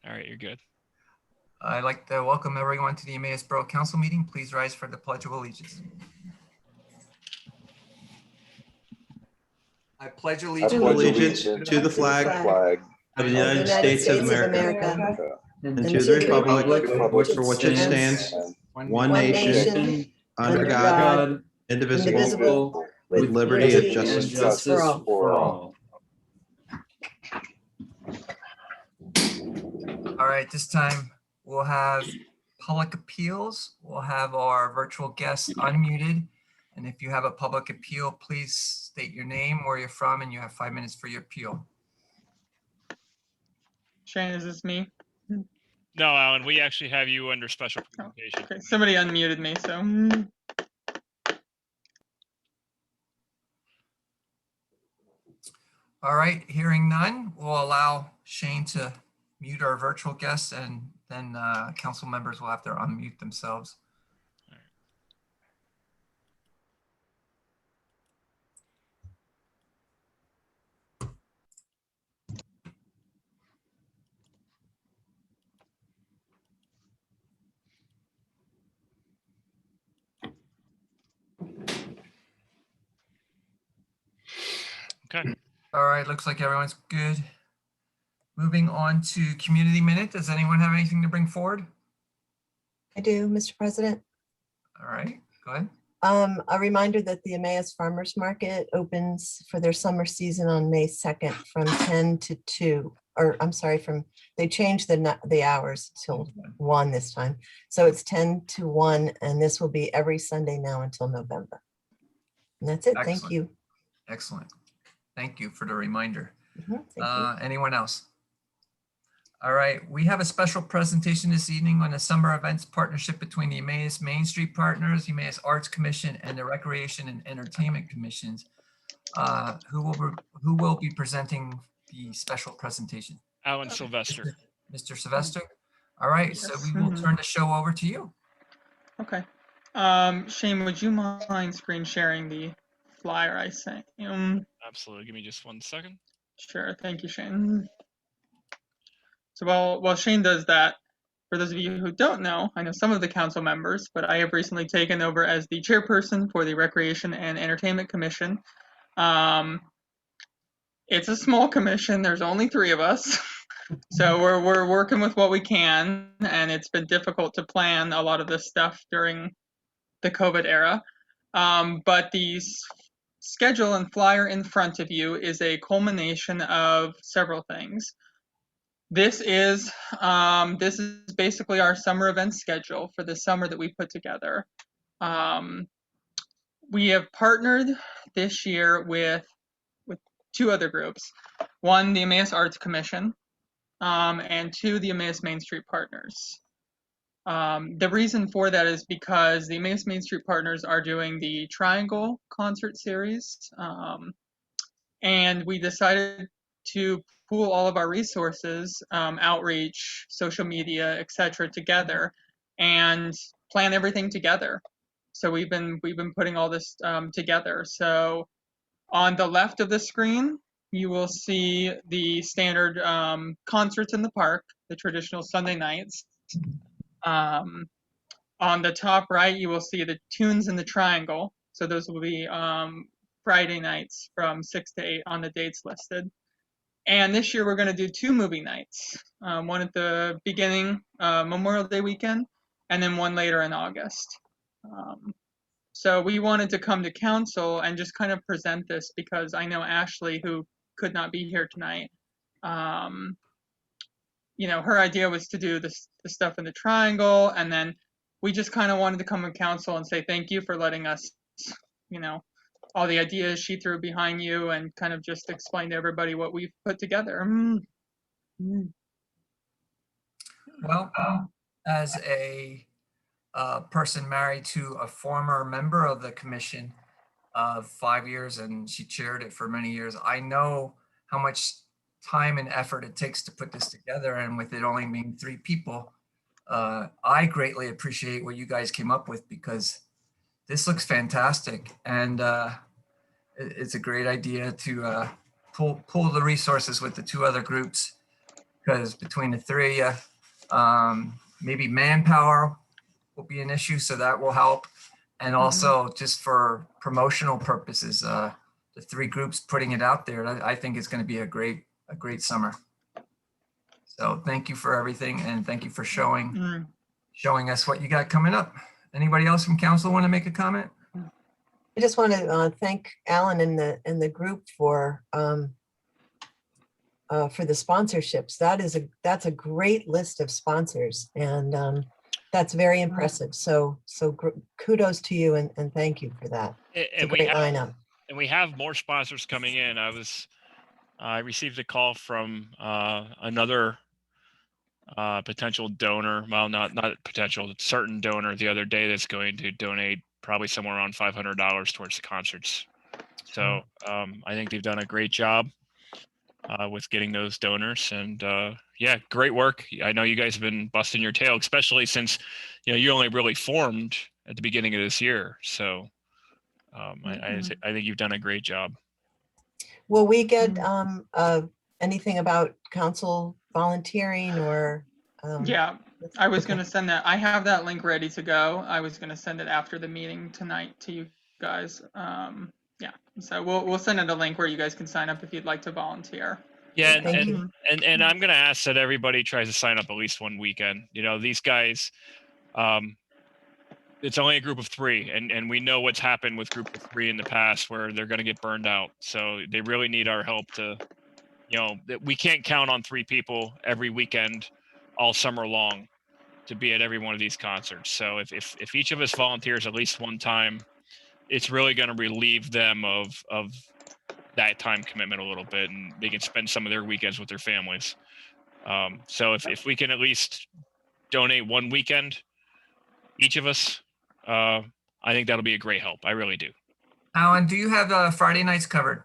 All right, you're good. I'd like to welcome everyone to the Emmaus Borough Council meeting. Please rise for the Pledge of Allegiance. I pledge allegiance to the flag of the United States of America and to the republic for which it stands, one nation, under God, indivisible, with liberty and justice for all. All right, this time we'll have public appeals. We'll have our virtual guests unmuted. And if you have a public appeal, please state your name, where you're from, and you have 5 minutes for your appeal. Shane, is this me? No, Alan, we actually have you under special presentation. Okay, somebody unmuted me, so. All right, hearing none, we'll allow Shane to mute our virtual guests, and then council members will have to unmute themselves. Okay. All right, looks like everyone's good. Moving on to community minute. Does anyone have anything to bring forward? I do, Mr. President. All right, go ahead. A reminder that the Emmaus Farmers Market opens for their summer season on May 2nd from 10 to 2, or I'm sorry, they changed the hours till 1 this time. So it's 10 to 1, and this will be every Sunday now until November. And that's it. Excellent. Thank you. Excellent. Thank you for the reminder. Thank you. Anyone else? All right, we have a special presentation this evening on the summer events partnership between the Emmaus Main Street Partners, Emmaus Arts Commission, and the Recreation and Entertainment Commissions. Who will be presenting the special presentation? Alan Sylvester. Mr. Sylvester. All right, so we will turn the show over to you. Okay. Shane, would you mind screen sharing the flyer I sent you? Absolutely. Give me just 1 second. Sure. Thank you, Shane. So while Shane does that, for those of you who don't know, I know some of the council members, but I have recently taken over as the chairperson for the Recreation and Entertainment Commission. It's a small commission. There's only 3 of us. So we're working with what we can, and it's been difficult to plan a lot of this stuff during the COVID era. But the schedule and flyer in front of you is a culmination of several things. This is basically our summer event schedule for the summer that we put together. We have partnered this year with 2 other groups. 1, the Emmaus Arts Commission, and 2, the Emmaus Main Street Partners. The reason for that is because the Emmaus Main Street Partners are doing the Triangle concert series, and we decided to pool all of our resources, outreach, social media, etc., together, and plan everything together. So we've been putting all this together. So on the left of the screen, you will see the standard concerts in the park, the traditional Sunday nights. On the top right, you will see the tunes in the Triangle. So those will be Friday nights from 6 to 8 on the dates listed. And this year we're going to do 2 movie nights, one at the beginning, Memorial Day weekend, and then one later in August. So we wanted to come to council and just kind of present this because I know Ashley, who could not be here tonight, her idea was to do the stuff in the Triangle, and then we just kind of wanted to come to council and say thank you for letting us, all the ideas she threw behind you, and kind of just explain to everybody what we've put together. Well, as a person married to a former member of the commission of 5 years, and she chaired it for many years, I know how much time and effort it takes to put this together, and with it only being 3 people, I greatly appreciate what you guys came up with, because this looks fantastic, and it's a great idea to pool the resources with the 2 other groups because between the three of you, maybe manpower will be an issue, so that will help. And also just for promotional purposes, the three groups putting it out there, I think it's going to be a great summer. So thank you for everything, and thank you for showing us what you got coming up. Anybody else from council want to make a comment? I just want to thank Alan and the group for the sponsorships. That's a great list of sponsors, and that's very impressive. So kudos to you, and thank you for that. It's a great lineup. And we have more sponsors coming in. I received a call from another potential donor. Well, not potential, certain donor the other day that's going to donate probably somewhere around $500 towards the concerts. So I think they've done a great job with getting those donors, and yeah, great work. I know you guys have been busting your tail, especially since you only really formed at the beginning of this year. So I think you've done a great job. Will we get anything about council volunteering or? Yeah, I was going to send that. I have that link ready to go. I was going to send it after the meeting tonight to you guys. Yeah, so we'll send it a link where you guys can sign up if you'd like to volunteer. Yeah, and I'm going to ask that everybody tries to sign up at least one weekend. These guys, it's only a group of three, and we know what's happened with group of three in the past where they're going to get burned out. So they really need our help to, we can't count on three people every weekend all summer long to be at every one of these concerts. So if each of us volunteers at least one time, it's really going to relieve them of that time commitment a little bit, and they can spend some of their weekends with their families. So if we can at least donate one weekend, each of us, I think that'll be a great help. I really do. Alan, do you have Friday nights covered?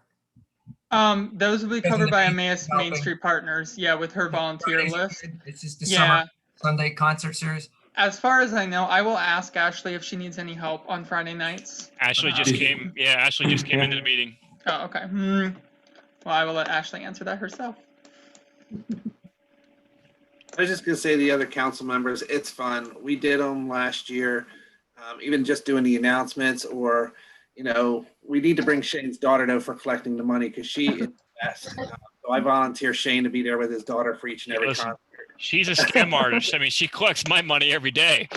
Those will be covered by Emmaus Main Street Partners. Yeah, with her volunteer list. It's just the summer Sunday concert series. As far as I know, I will ask Ashley if she needs any help on Friday nights. Ashley just came. Yeah, Ashley just came into the meeting. Oh, okay. Well, I will let Ashley answer that herself. I was just going to say to the other council members, it's fun. We did them last year, even just doing the announcements, or, we need to bring Shane's daughter though for collecting the money because she is the best. So I volunteer Shane to be there with his daughter for each and every concert. She's a scam artist. I mean, she collects my money every day.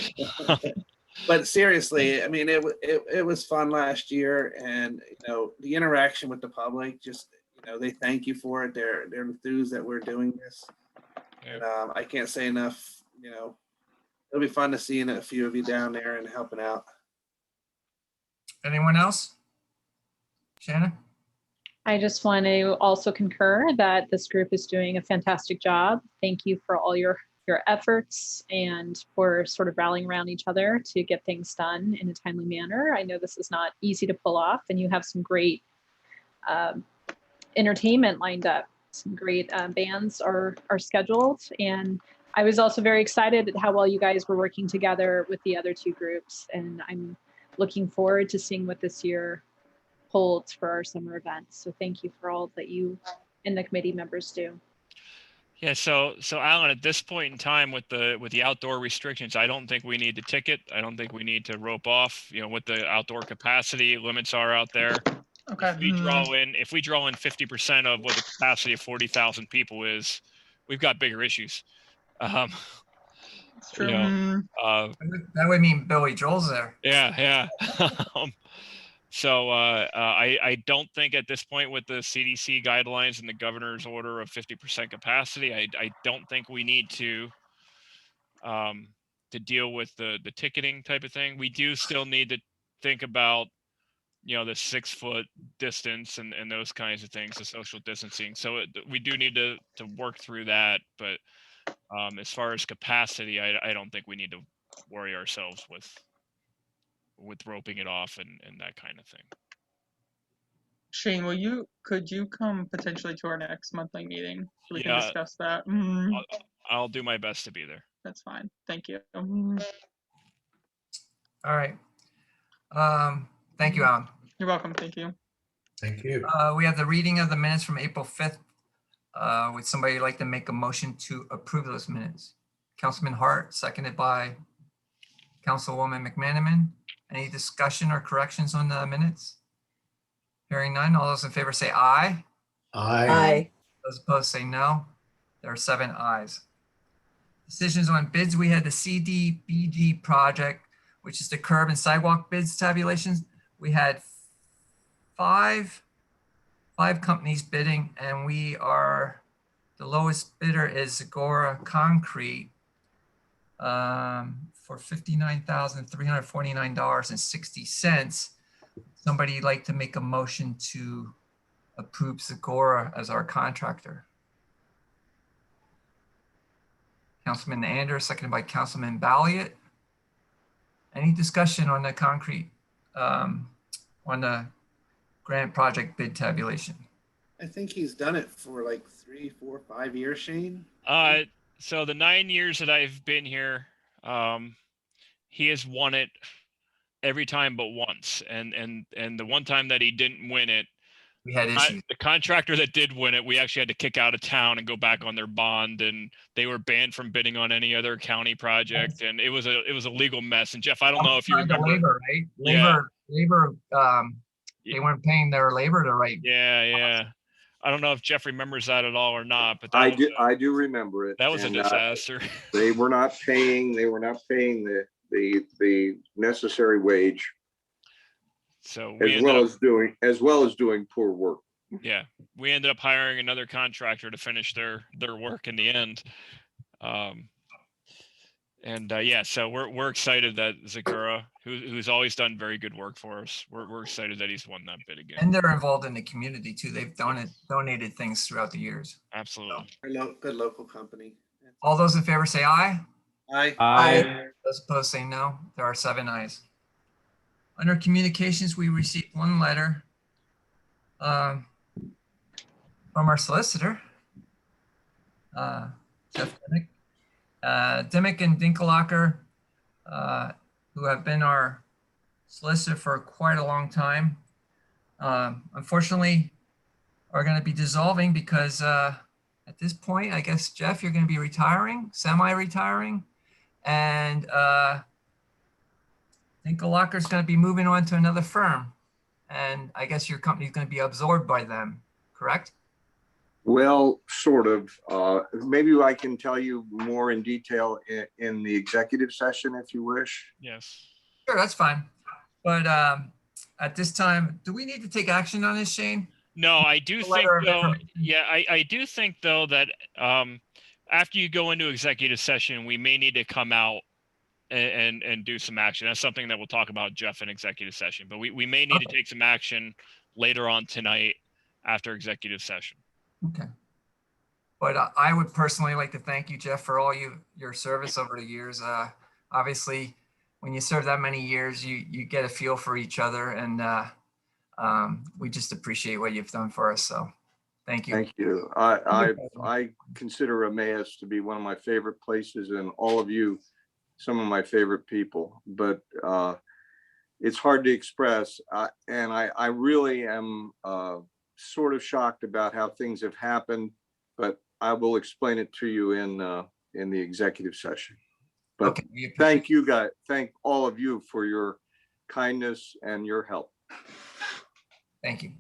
But seriously, I mean, it was fun last year, and the interaction with the public, just they thank you for it. They're enthused that we're doing this. And I can't say enough, it'll be fun to see a few of you down there and helping out. Anyone else? Shannon? I just want to also concur that this group is doing a fantastic job. Thank you for all your efforts and for sort of rallying around each other to get things done in a timely manner. I know this is not easy to pull off, and you have some great entertainment lined up. Some great bands are scheduled, and I was also very excited at how well you guys were working together with the other two groups, and I'm looking forward to seeing what this year holds for our summer events. So thank you for all that you and the committee members do. Yeah, so Alan, at this point in time with the outdoor restrictions, I don't think we need the ticket. I don't think we need to rope off, what the outdoor capacity limits are out there. Okay. If we draw in 50% of what the capacity of 40,000 people is, we've got bigger issues. It's true. That would mean Billy Joel's there. Yeah. So I don't think at this point with the CDC guidelines and the governor's order of 50% capacity, I don't think we need to deal with the ticketing type of thing. We do still need to think about the 6 foot distance and those kinds of things, the social distancing. So we do need to work through that. But as far as capacity, I don't think we need to worry ourselves with roping it off and that kind of thing. Shane, could you come potentially to our next monthly meeting so we can discuss that? I'll do my best to be there. That's fine. Thank you. All right. Thank you, Alan. You're welcome. Thank you. Thank you. We have the reading of the minutes from April 5th Would somebody like to make a motion to approve those minutes? Councilman Hart, seconded by Councilwoman McManaman. Any discussion or corrections on the minutes? Hearing none, all those in favor say aye. Aye. Those opposed say no. There are 7 ayes. Decisions on bids. We had the CDBG project, which is the curb and sidewalk bids tabulations. We had five companies bidding, and the lowest bidder is Agora Concrete for $59,349.60. Somebody like to make a motion to approve Zagora as our contractor? Councilman Anders, seconded by Councilman Balliet. Any discussion on the concrete, on the grant project bid tabulation? I think he's done it for like 3, 4, 5 years, Shane. So the 9 years that I've been here, he has won it every time but once. And the one time that he didn't win it, We had issues. the contractor that did win it, we actually had to kick out of town and go back on their bond, and they were banned from bidding on any other county project. And it was a legal mess. And Jeff, I don't know if you remember. Labor, right? Yeah. Labor, they weren't paying their labor to write. Yeah. I don't know if Jeff remembers that at all or not, but I do remember it. That was a disaster. They were not paying the necessary wage, So as well as doing poor work. Yeah, we ended up hiring another contractor to finish their work in the end. So we're excited that Zagora, who's always done very good work for us, we're excited that he's won that bid again. And they're involved in the community too. They've donated things throughout the years. Absolutely. Good local company. All those in favor say aye. Aye. Those opposed say no. There are 7 ayes. Under communications, we received 1 letter from our solicitor, Jeff Dimmick. Dimmick and Dinkelacker, who have been our solicitor for quite a long time, unfortunately are going to be dissolving because at this point, I guess, Jeff, you're going to be retiring, semi-retiring, and Dinkelacker is going to be moving on to another firm. And I guess your company is going to be absorbed by them, correct? Well, sort of. Maybe I can tell you more in detail in the executive session if you wish. Yes. Sure, that's fine. But at this time, do we need to take action on this, Shane? No, I do think though. Yeah, I do think though that after you go into executive session, we may need to come out and do some action. That's something that we'll talk about, Jeff, in executive session. But we may need to take some action later on tonight after executive session. Okay. But I would personally like to thank you, Jeff, for all your service over the years. Obviously, when you serve that many years, you get a feel for each other, and we just appreciate what you've done for us. So thank you. Thank you. I consider Emmaus to be one of my favorite places, and all of you, some of my favorite people. But it's hard to express, and I really am sort of shocked about how things have happened, but I will explain it to you in the executive session. But okay, thank you guys. Thank all of you for your kindness and your help. Thank you.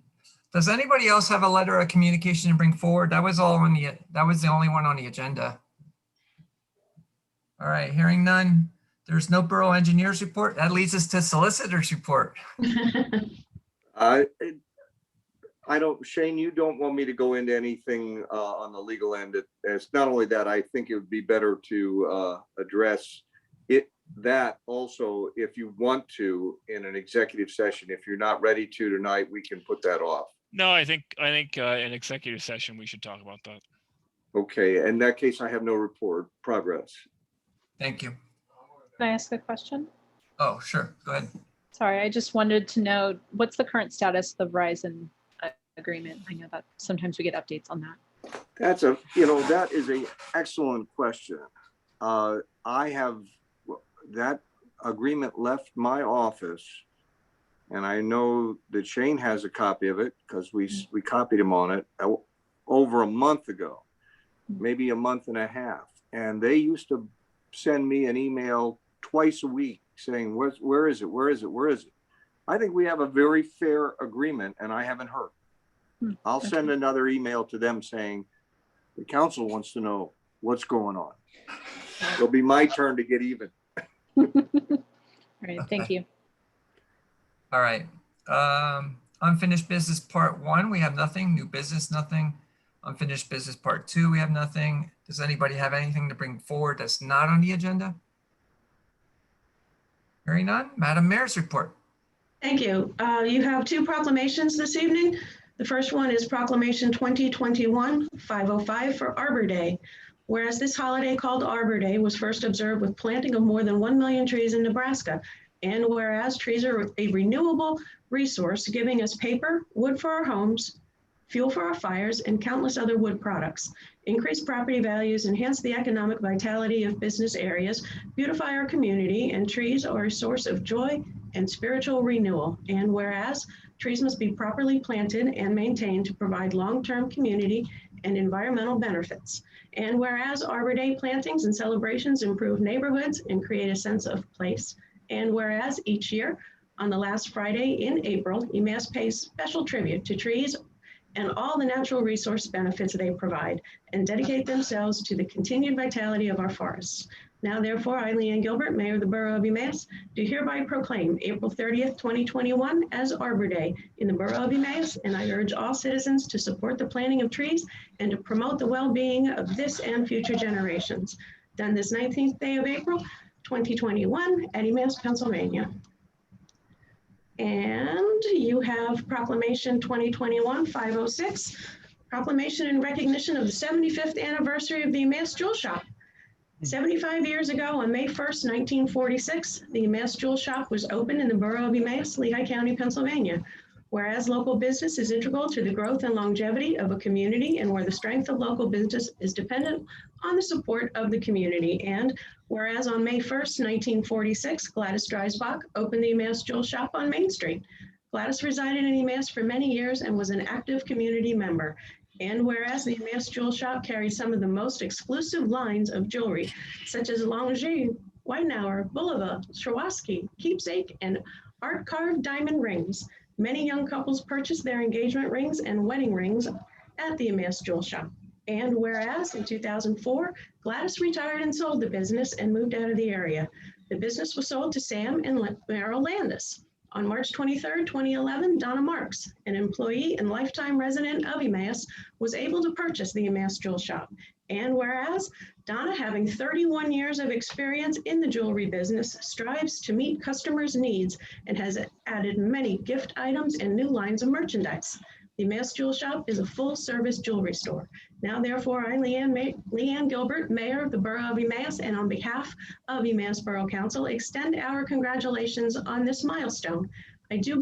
Does anybody else have a letter of communication to bring forward? That was the only one on the agenda. All right, hearing none. There's no borough engineers report. That leads us to solicitor's report. I don't, Shane, you don't want me to go into anything on the legal end. It's not only that, I think it would be better to address that also, if you want to, in an executive session. If you're not ready to tonight, we can put that off. No, I think in executive session, we should talk about that. Okay, in that case, I have no report progress. Thank you. Can I ask a question? Oh, sure. Go ahead. Sorry, I just wanted to know, what's the current status of the Verizon agreement? I know that sometimes we get updates on that. That is an excellent question. That agreement left my office, and I know that Shane has a copy of it because we copied him on it. over a month ago, maybe a month and a half. And they used to send me an email twice a week saying, where is it? Where is it? Where is it? I think we have a very fair agreement, and I haven't heard. I'll send another email to them saying, the council wants to know what's going on. It'll be my turn to get even. All right, thank you. All right. Unfinished business part 1, we have nothing. New business, nothing. Unfinished business part 2, we have nothing. Does anybody have anything to bring forward that's not on the agenda? Hearing none. Madam Mayor's report. Thank you. You have 2 proclamations this evening. The first one is Proclamation 2021-505 for Arbor Day. Whereas this holiday called Arbor Day was first observed with planting of more than 1 million trees in Nebraska. And whereas trees are a renewable resource, giving us paper, wood for our homes, fuel for our fires, and countless other wood products, increase property values, enhance the economic vitality of business areas, beautify our community, and trees are a source of joy and spiritual renewal. And whereas trees must be properly planted and maintained to provide long-term community and environmental benefits. And whereas Arbor Day plantings and celebrations improve neighborhoods and create a sense of place. And whereas each year on the last Friday in April, UMass pays special tribute to trees and all the natural resource benefits they provide, and dedicate themselves to the continued vitality of our forests. Now, therefore, I, Leanne Gilbert, Mayor of the Borough of UMass, do hereby proclaim April 30th, 2021 as Arbor Day in the Borough of UMass, and I urge all citizens to support the planting of trees and to promote the well-being of this and future generations. Done this 19th day of April, 2021 at UMass, Pennsylvania. And you have Proclamation 2021-506, proclamation in recognition of the 75th anniversary of the UMass Jewel Shop. 75 years ago, on May 1st, 1946, the UMass Jewel Shop was opened in the Borough of UMass, Lehigh County, Pennsylvania. Whereas local business is integral to the growth and longevity of a community, and where the strength of local business is dependent on the support of the community. And whereas on May 1st, 1946, Gladys Dreisbach opened the UMass Jewel Shop on Main Street. Gladys resided in UMass for many years and was an active community member. And whereas the UMass Jewel Shop carried some of the most exclusive lines of jewelry, such as Longier, Weinauer, Bulova, Swarovski, Keepsake, and art-carved diamond rings. Many young couples purchased their engagement rings and wedding rings at the UMass Jewel Shop. And whereas in 2004, Gladys retired and sold the business and moved out of the area. The business was sold to Sam and Merrill Landis. On March 23, 2011, Donna Marks, an employee and lifetime resident of UMass, was able to purchase the UMass Jewel Shop. And whereas Donna, having 31 years of experience in the jewelry business, strives to meet customers' needs and has added many gift items and new lines of merchandise. The UMass Jewel Shop is a full-service jewelry store. Now, therefore, I, Leanne Gilbert, Mayor of the Borough of UMass, and on behalf of UMass Borough Council, extend our congratulations on this milestone. I do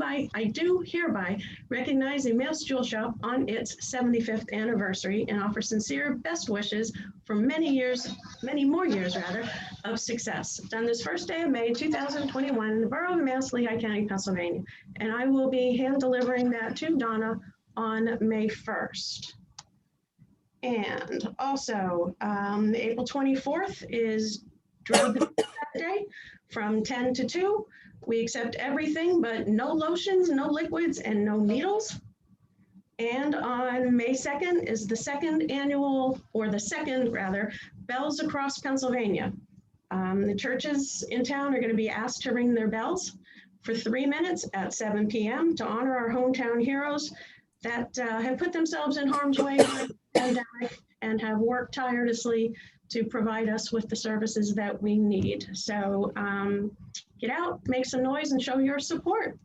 hereby recognize the UMass Jewel Shop on its 75th anniversary and offer sincere best wishes for many more years of success. Done this first day of May 2021 in the Borough of UMass, Lehigh County, Pennsylvania. And I will be hand delivering that to Donna on May 1st. And also, April 24th is Drug Day from 10 to 2. We accept everything but no lotions, no liquids, and no needles. And on May 2nd is the second Bells Across Pennsylvania. The churches in town are going to be asked to ring their bells for 3 minutes at 7 p.m. to honor our hometown heroes that have put themselves in harm's way during the pandemic and have worked tirelessly to provide us with the services that we need. So get out, make some noise, and show your support.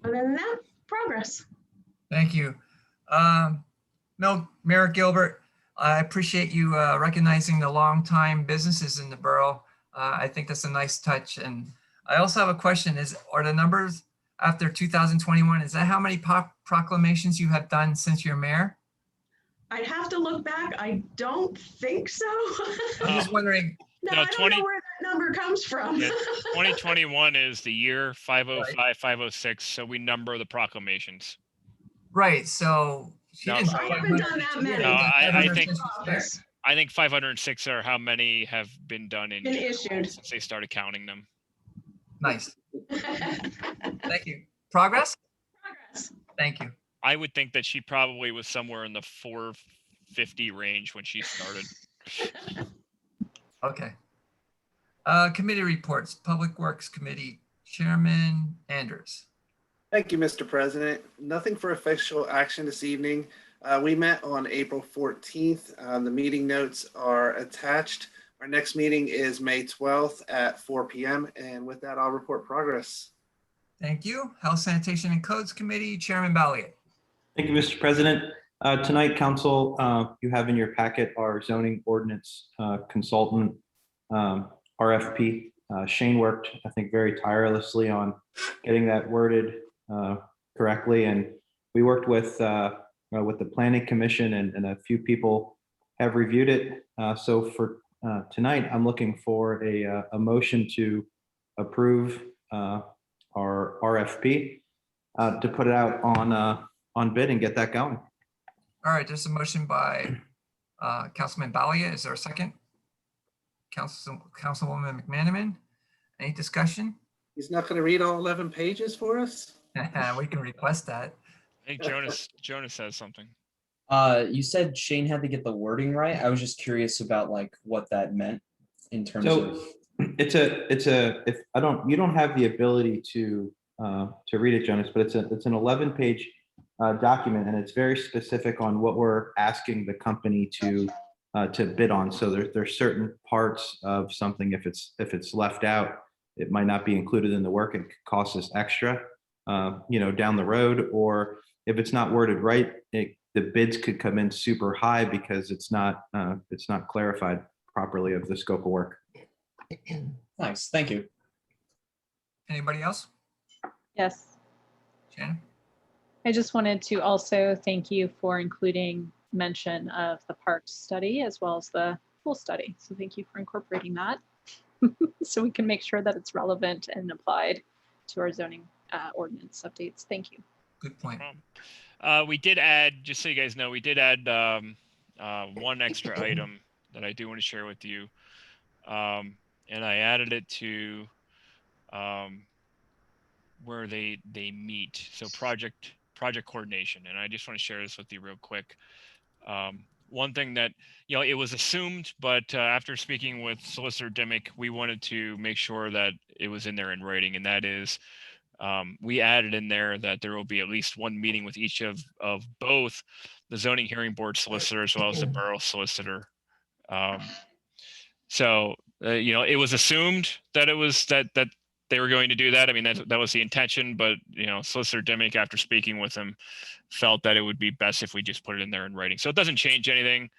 Other than that, progress. Thank you. No, Mayor Gilbert, I appreciate you recognizing the longtime businesses in the borough. I think that's a nice touch. And I also have a question: are the numbers after 2021? Is that how many proclamations you have done since you're mayor? I'd have to look back. I don't think so. I'm just wondering. No, I don't know where that number comes from. Yeah, 2021 is the year 505, 506. So we number the proclamations. Right. So She No, didn't so- say I haven't done that many. No, I think- 506. I think 506 are how many have been done in Been general issued. since they started counting them. Nice. Thank you. Progress? Thank you. I would think that she probably was somewhere in the 450 range when she started. Okay. Committee reports, Public Works Committee Chairman Anders. Thank you, Mr. President. Nothing for official action this evening. We met on April 14th. The meeting notes are attached. Our next meeting is May 12th at 4 p.m. And with that, I'll report progress. Thank you. Health, Sanitation, and Codes Committee Chairman Balliet. Thank you, Mr. President. Tonight, Council, you have in your packet our zoning ordinance consultant RFP. Shane worked, I think, very tirelessly on getting that worded correctly, and we worked with the Planning Commission, and a few people have reviewed it. So for tonight, I'm looking for a motion to approve our RFP to put it out on bid and get that going. All right, there's a motion by Councilman Balliet. Is there a second? Councilwoman McManaman. Any discussion? He's not going to read all 11 pages for us? We can request that. I think Jonas has something. You said Shane had to get the wording right. I was just curious about like what that meant in terms So of. you don't have the ability to read it, Jonas, but it's an 11-page document, and it's very specific on what we're asking the company to bid on. So there's certain parts of something, if it's left out, it might not be included in the work and cost us extra, down the road, or if it's not worded right, the bids could come in super high because it's not clarified properly of the scope of work. Nice, thank you. Anybody else? Yes. Shannon? I just wanted to also thank you for including mention of the parks study as well as the pool study. So thank you for incorporating that so we can make sure that it's relevant and applied to our zoning ordinance updates. Thank you. Good point. We did add, just so you guys know, we did add one extra item that I do want to share with you. And I added it to where they meet. So project coordination. And I just want to share this with you real quick. One thing that, it was assumed, but after speaking with Solicitor Dimick, we wanted to make sure that it was in there in writing. And that is, we added in there that there will be at least one meeting with each of both the zoning hearing board solicitor as well as the borough solicitor. So it was assumed that it was that they were going to do that. I mean, that was the intention, but Solicitor Dimick, after speaking with him, felt that it would be best if we just put it in there in writing. So it doesn't change anything.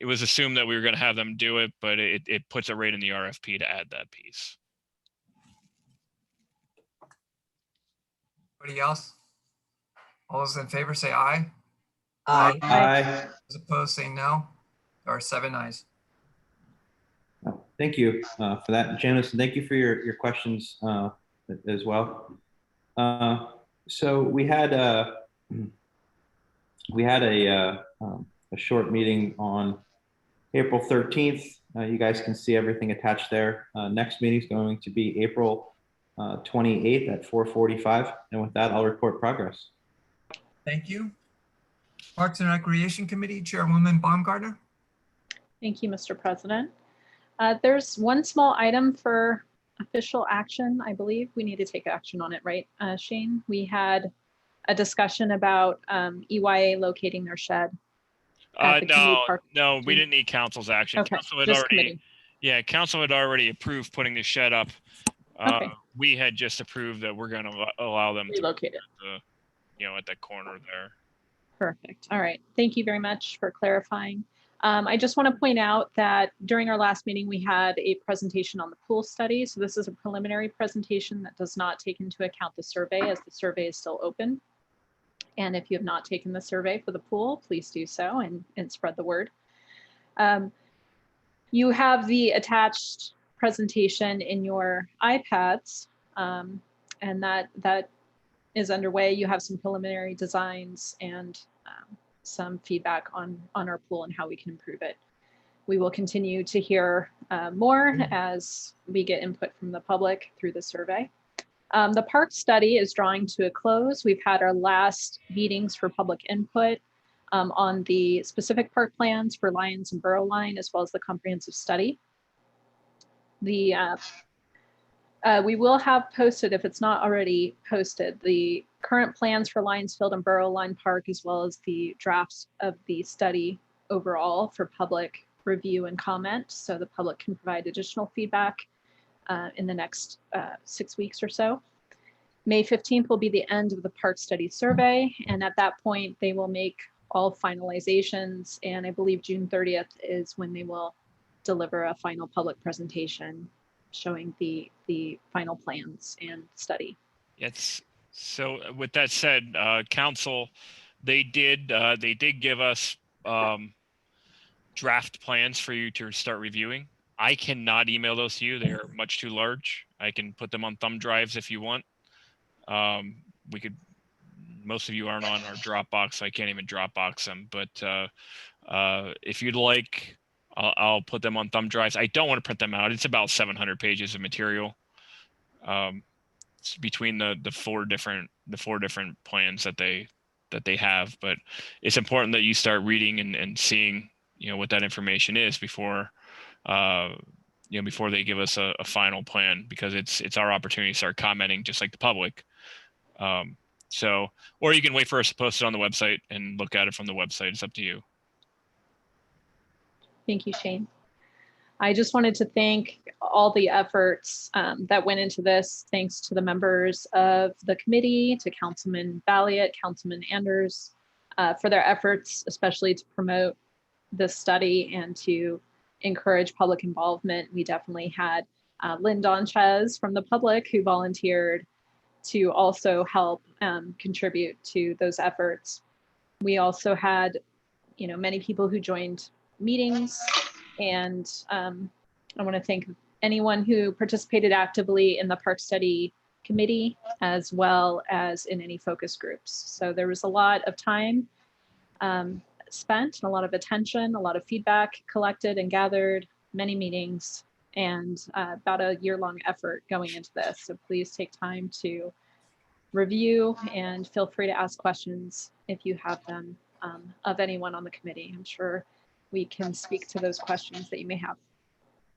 It was assumed that we were going to have them do it, but it puts it right in the RFP to add that piece. Anybody else? All those in favor say aye. Aye. Aye. Those opposed say no. There are 7 ayes. Thank you for that, Janice, and thank you for your questions as well. So we had a short meeting on April 13th. You guys can see everything attached there. Next meeting is going to be April 28th at 4:45, and with that, I'll report progress. Thank you. Parks and Recreation Committee Chairwoman Baumgartner. Thank you, Mr. President. There's one small item for official action. I believe we need to take action on it, right, Shane? We had a discussion about EYA locating their shed. No, we didn't need council's action. Okay, Council had just already, committee. yeah, council had already approved putting the shed up. Okay. We had just approved that we're going to allow them Relocate it. to, at that corner there. Perfect. All right. Thank you very much for clarifying. I just want to point out that during our last meeting, we had a presentation on the pool study. So this is a preliminary presentation that does not take into account the survey, as the survey is still open. And if you have not taken the survey for the pool, please do so and spread the word. You have the attached presentation in your iPads, and that is underway. You have some preliminary designs and some feedback on our pool and how we can improve it. We will continue to hear more as we get input from the public through the survey. The park study is drawing to a close. We've had our last meetings for public input on the specific park plans for Lions and Borough Line, as well as the comprehensive study. We will have posted, if it's not already posted, the current plans for Lions Field and Borough Line Park, as well as the drafts of the study overall for public review and comment, so the public can provide additional feedback in the next 6 weeks or so. May 15th will be the end of the park study survey, and at that point they will make all finalizations, and I believe June 30th is when they will deliver a final public presentation showing the final plans and study. Yes. So with that said, council, they did give us draft plans for you to start reviewing. I cannot email those to you. They are much too large. I can put them on thumb drives if you want. We could, most of you aren't on our Dropbox, so I can't even Dropbox them. But if you'd like, I'll put them on thumb drives. I don't want to print them out. It's about 700 pages of material. It's between the four different plans that they have. But it's important that you start reading and seeing, you know, what that information is before before they give us a final plan, because it's our opportunity to start commenting just like the public. So, or you can wait for us to post it on the website and look at it from the website. It's up to you. Thank you, Shane. I just wanted to thank all the efforts that went into this. Thanks to the members of the committee, to Councilman Balliet, Councilman Anders, for their efforts, especially to promote this study and to encourage public involvement. We definitely had Lynn Donchez from the public who volunteered to also help contribute to those efforts. We also had, many people who joined meetings, and I want to thank anyone who participated actively in the park study committee, as well as in any focus groups. So there was a lot of time spent, and a lot of attention, a lot of feedback collected and gathered, many meetings, and about a year-long effort going into this. So please take time to review and feel free to ask questions if you have them of anyone on the committee. I'm sure we can speak to those questions that you may have.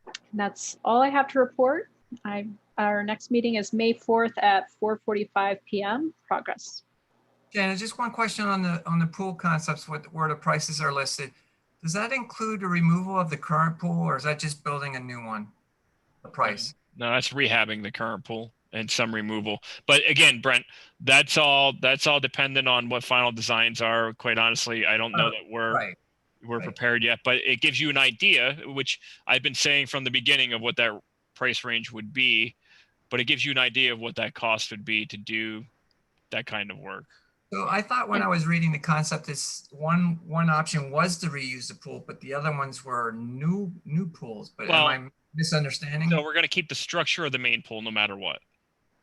And that's all I have to report. Our next meeting is May 4th at 4:45 p.m. Progress. Janet, just one question on the pool concepts where the prices are listed. Does that include the removal of the current pool, or is that just building a new one? The price? No, that's rehabbing the current pool and some removal. But again, Brent, that's all dependent on what final designs are. Quite honestly, I don't know that we're prepared yet, but it gives you an idea, which I've been saying from the beginning, of what that price range would be, but it gives you an idea of what that cost would be to do that kind of work. So I thought when I was reading the concept, this one option was to reuse the pool, but the other ones were new pools. But am I misunderstanding? So we're going to keep the structure of the main pool no matter what.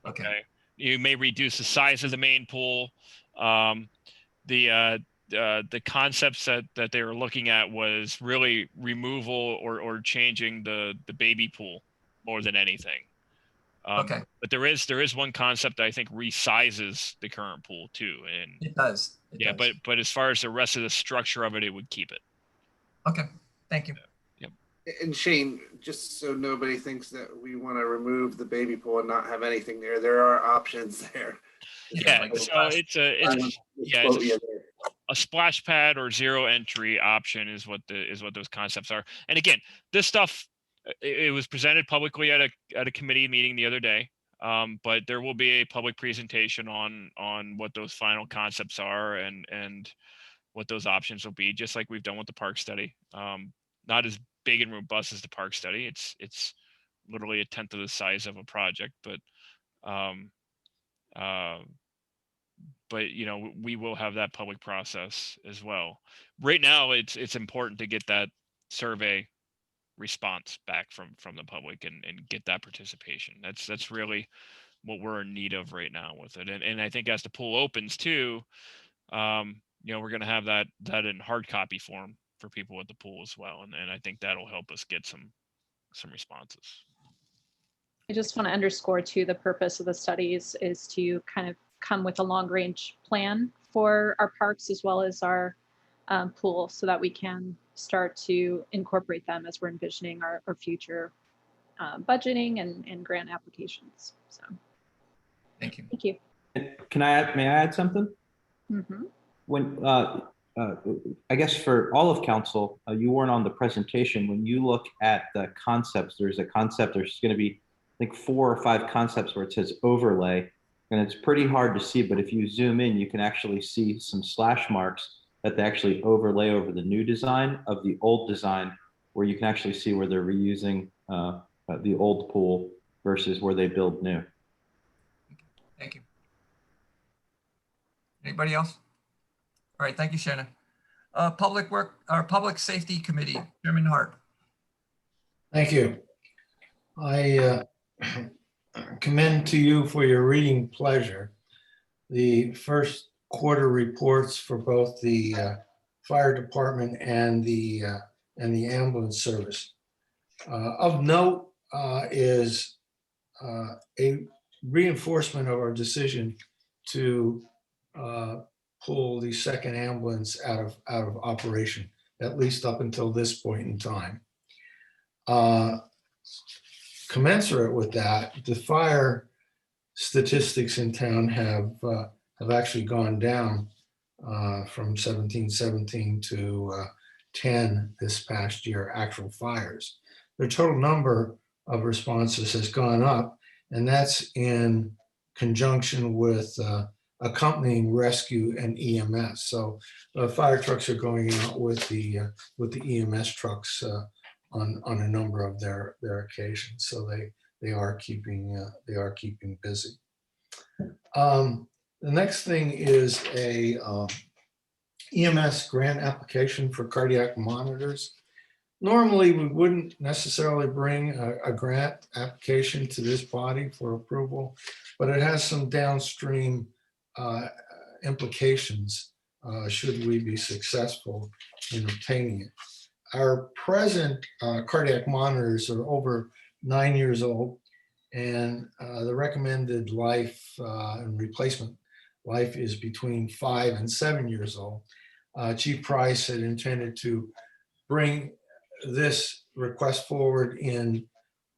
Okay. You may reduce the size of the main pool. The concepts that they were looking at was really removal or changing the baby pool more than anything. Okay. But there is one concept that I think resizes the current pool too, and it does. It does. But as far as the rest of the structure of it, it would keep it. Okay. Thank you. Yep. And Shane, just so nobody thinks that we want to remove the baby pool and not have anything there are options there. Yeah. So it's a splash pad or zero entry option is what those concepts are. And again, this stuff, it was presented publicly at a committee meeting the other day, but there will be a public presentation on what those final concepts are and what those options will be, just like we've done with the park study. Not as big and robust as the park study. It's literally 1/10 of the size of a project, but we will have that public process as well. Right now, it's important to get that survey response back from the public and get that participation. That's really what we're in need of right now with it. And I think as the pool opens too, we're going to have that in hard copy form for people at the pool as well. And I think that'll help us get some responses. I just want to underscore too, the purpose of the studies is to kind of come with a long range plan for our parks as well as our pool, so that we can start to incorporate them as we're envisioning our future budgeting and grant applications. So Thank you. thank you. May I add something? Mm-hmm. When, I guess for all of council, you weren't on the presentation. When you look at the concepts, there's going to be, I think, 4 or 5 concepts where it says overlay, and it's pretty hard to see, but if you zoom in, you can actually see some slash marks that they actually overlay over the new design of the old design, where you can actually see where they're reusing the old pool versus where they build new. Thank you. Anybody else? All right, thank you, Shannon. Public Safety Committee, Chairman Hart. Thank you. I commend to you for your reading pleasure the first quarter reports for both the fire department and the ambulance service. Of note is a reinforcement of our decision to pull the second ambulance out of operation, at least up until this point in time. Commensurate with that, the fire statistics in town have actually gone down from 1717 to 10 this past year, actual fires. The total number of responses has gone up, and that's in conjunction with accompanying rescue and EMS. So fire trucks are going out with the EMS trucks on a number of their occasions. So they are keeping busy. The next thing is a EMS grant application for cardiac monitors. Normally, we wouldn't necessarily bring a grant application to this body for approval, but it has some downstream implications should we be successful in obtaining it. Our present cardiac monitors are over 9 years old, and the recommended life and replacement life is between 5 and 7 years old. Chief Price had intended to bring this request forward in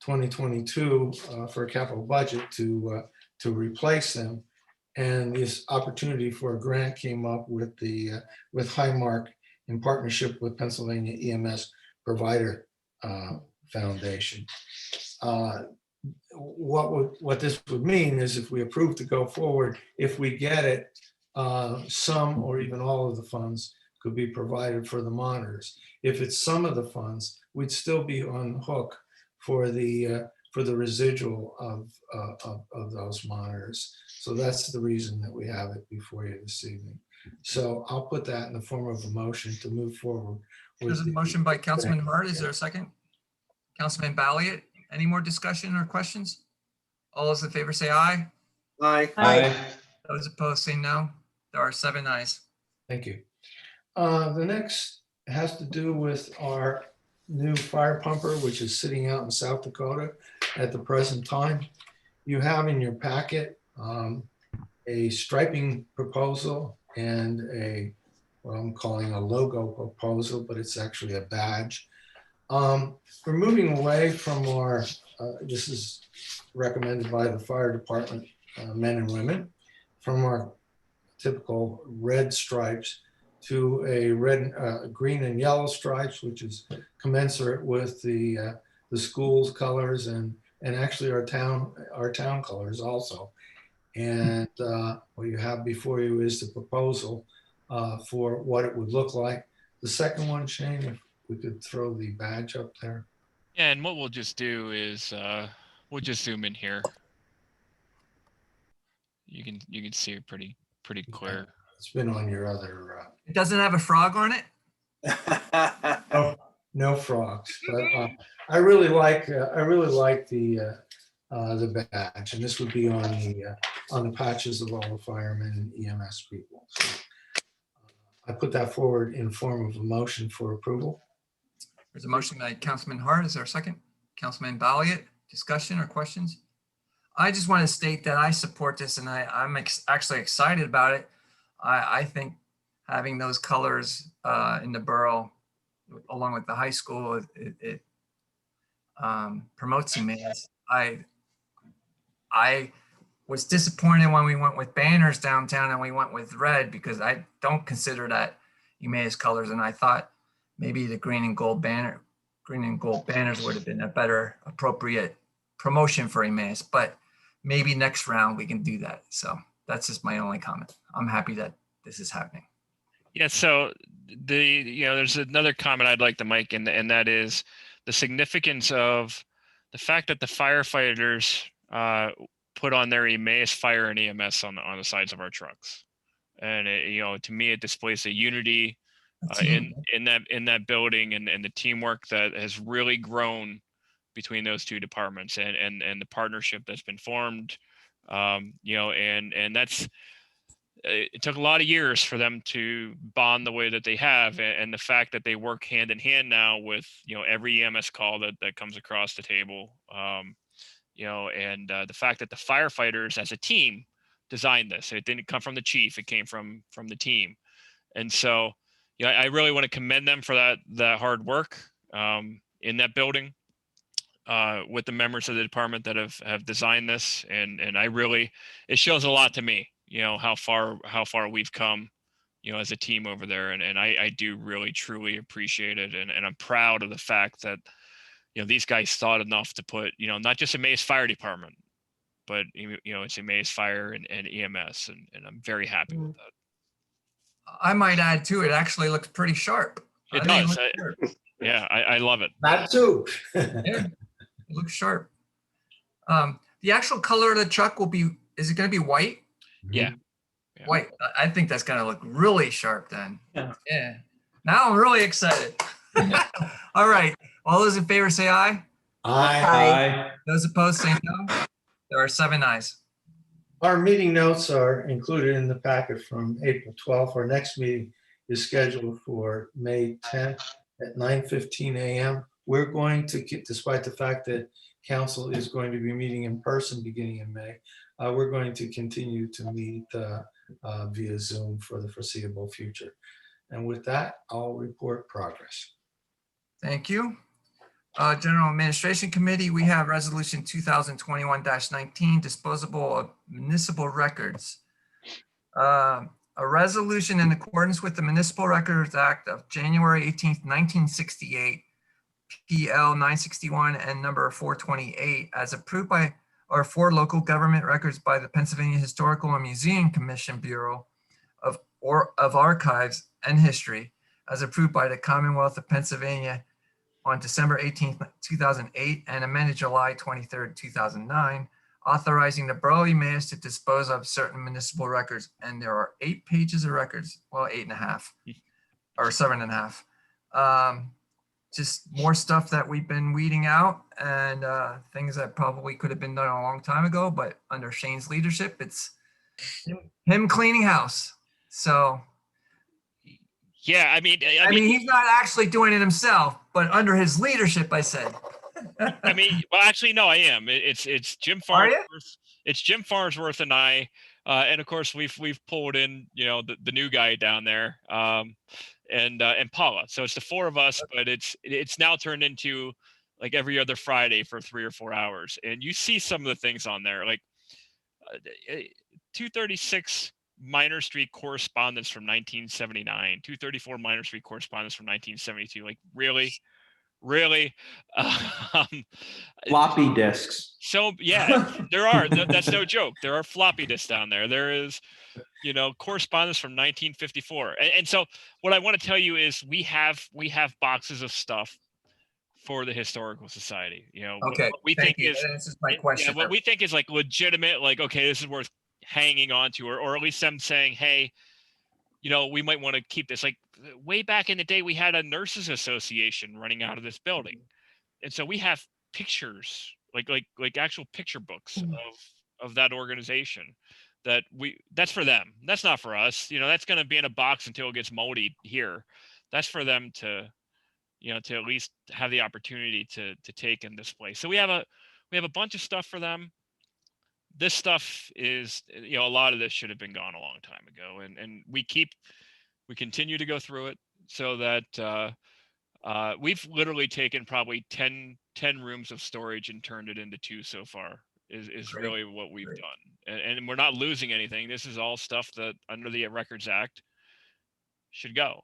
2022 for a capital budget to replace them, and this opportunity for a grant came up with Highmark in partnership with Pennsylvania EMS Provider Foundation. What this would mean is if we approve to go forward, if we get it, some or even all of the funds could be provided for the monitors. If it's some of the funds, we'd still be on the hook for the residual of those monitors. So that's the reason that we have it before you this evening. So I'll put that in the form of a motion to move forward. There's a motion by Councilman Hart. Is there a second? Councilman Balliet, any more discussion or questions? All those in favor say aye. Aye. Aye. Those opposed say no. There are 7 ayes. Thank you. The next has to do with our new fire pumper, which is sitting out in South Dakota at the present time. You have in your packet a striping proposal and what I'm calling a logo proposal, but it's actually a badge. We're moving away from our, this is recommended by the fire department, men and women, from our typical red stripes to a red, green and yellow stripes, which is commensurate with the school's colors and actually our town colors also. And what you have before you is the proposal for what it would look like. The second one, Shane, if we could throw the badge up there. Yeah, and what we'll just do is we'll just zoom in here. You can see it pretty clear. It's been on your other. It doesn't have a frog on it? No frogs, but I really like the badge, and this would be on the patches of all the firemen and EMS people. So, I put that forward in form of a motion for approval. There's a motion by Councilman Hart. Is there a second? Councilman Balliet, discussion or questions? I just want to state that I support this and I'm actually excited about it. I think having those colors in the borough along with the high school, it promotes Emmaus. I was disappointed when we went with banners downtown and we went with red because I don't consider that Emmaus colors. And I thought maybe the green and gold banners would have been a better appropriate promotion for Emmaus, but maybe next round we can do that. So that's just my only comment. I'm happy that this is happening. Yeah, so there's another comment I'd like to make, and that is the significance of the fact that the firefighters put on their Emmaus Fire and EMS on the sides of our trucks, and to me it displays the unity in that building and the teamwork that has really grown between those two departments and the partnership that's been formed, and that's. It took a lot of years for them to bond the way that they have, and the fact that they work hand in hand now with every EMS call that comes across the table, and the fact that the firefighters as a team designed this. It didn't come from the chief; it came from the team, and so I really want to commend them for that hard work in that building with the members of the department that have designed this, and it shows a lot to me. How far we've come, as a team over there. And I do really, truly appreciate it. And I'm proud of the fact that, these guys thought enough to put, not just Emmaus Fire Department, but, it's Emmaus Fire and EMS. And I'm very happy with that. I might add too, it actually looks pretty sharp. It does. Yeah, I love it. That too. Yeah, it looks sharp. The actual color of the truck is it going to be white? Yeah. White. I think that's going to look really sharp then. Yeah. Now I'm really excited. All right. All those in favor say aye. Aye. Those opposed say no. There are 7 ayes. Our meeting notes are included in the packet from April 12th. Our next meeting is scheduled for May 10th at 9:15 a.m. We're going to, despite the fact that council is going to be meeting in person beginning in May, we're going to continue to meet via Zoom for the foreseeable future. And with that, I'll report progress. Thank you. General Administration Committee, we have Resolution 2021-19, disposable of municipal records. A resolution in accordance with the Municipal Records Act of January 18th, 1968, PL 961 and number 428, as approved by or for local government records by the Pennsylvania Historical and Museum Commission Bureau of Archives and History, as approved by the Commonwealth of Pennsylvania on December 18th, 2008, and amended July 23rd, 2009, authorizing the Borough of Emmaus to dispose of certain municipal records. And there are 8 pages of records, well, 8.5 or 7.5. Just more stuff that we've been weeding out and things that probably could have been done a long time ago, but under Shane's leadership, it's him cleaning house. So, yeah, I mean, he's not actually doing it himself, but under his leadership, I said. well, actually, no, I am. It's Jim Farnsworth. It's Jim Farnsworth and I, and of course we've pulled in the new guy down there. And Paula. So it's the 4 of us, but it's now turned into like every other Friday for 3 or 4 hours. And you see some of the things on there, like 236 Minor Street correspondence from 1979, 234 Minor Street correspondence from 1972. Like really? Floppy disks. So yeah, there are. That's no joke. There are floppy disks down there. There is, correspondence from 1954. And so what I want to tell you is we have boxes of stuff for the Historical Society. Okay. What we think is this is my question. what we think is like legitimate, like, okay, this is worth hanging on to, or at least them saying, hey, we might want to keep this. Like way back in the day, we had a nurses association running out of this building. And so we have pictures, like actual picture books of that organization. that's for them. That's not for us. That's going to be in a box until it gets moldy here. That's for them to, to at least have the opportunity to take and display. So we have a bunch of stuff for them. This stuff is, a lot of this should have been gone a long time ago. And we continue to go through it so that we've literally taken probably 10 rooms of storage and turned it into 2 so far is Great. really what we've Great. done. And we're not losing anything. This is all stuff that under the Records Act should go.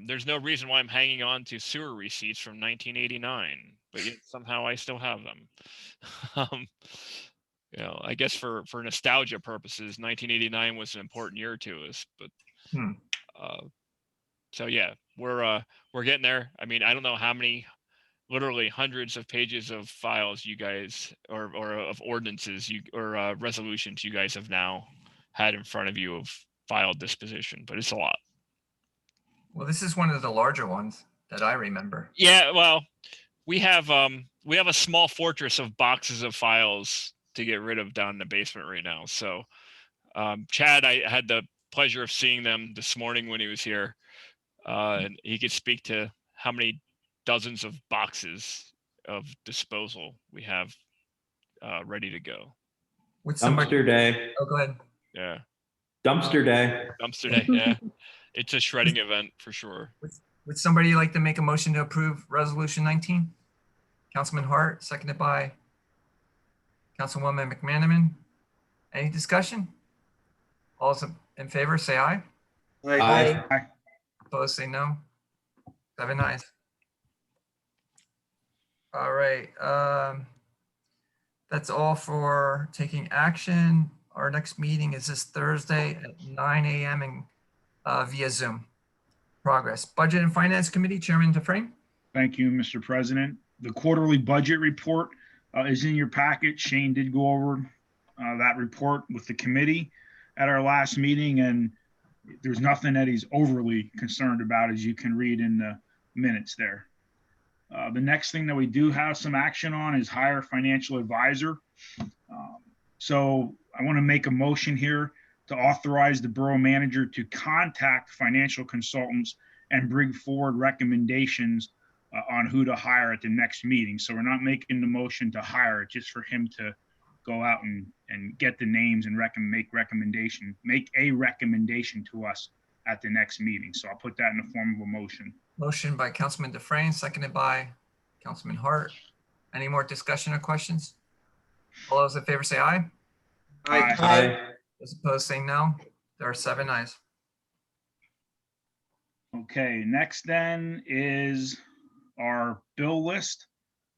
There's no reason why I'm hanging on to sewer receipts from 1989, but yet somehow I still have them. I guess for nostalgia purposes, 1989 was an important year to us, but so yeah, we're getting there. I mean, I don't know how many, literally hundreds of pages of files you guys, or of ordinances or resolutions you guys have now had in front of you of file disposition, but it's a lot. Well, this is one of the larger ones that I remember. Yeah, well, we have a small fortress of boxes of files to get rid of down in the basement right now. So Chad, I had the pleasure of seeing them this morning when he was here, and he could speak to how many dozens of boxes of disposal we have ready to go. With somebody, Dumpster day. oh, go ahead. Yeah, Dumpster day. dumpster day. Yeah, it's a shredding event for sure. Would somebody like to make a motion to approve Resolution 19? Councilman Hart, seconded by Councilwoman McManaman. Any discussion? All those in favor, say aye. Aye. Opposed, say no. 7 ayes. All right. That's all for taking action. Our next meeting is this Thursday at 9 a.m. and via Zoom. Progress. Budget and Finance Committee, Chairman Dufresne. Thank you, Mr. President. The quarterly budget report is in your packet. Shane did go over that report with the committee at our last meeting, and there's nothing that he's overly concerned about, as you can read in the minutes there. The next thing that we do have some action on is hire financial advisor. So I want to make a motion here to authorize the borough manager to contact financial consultants and bring forward recommendations on who to hire at the next meeting. So we're not making the motion to hire, just for him to go out and get the names and make a recommendation to us at the next meeting. So I'll put that in the form of a motion. Motion by Councilman Dufresne, seconded by Councilman Hart. Any more discussion or questions? All those in favor say aye. Aye. Aye. Those opposed say no. There are 7 ayes. Okay, next then is our bill list.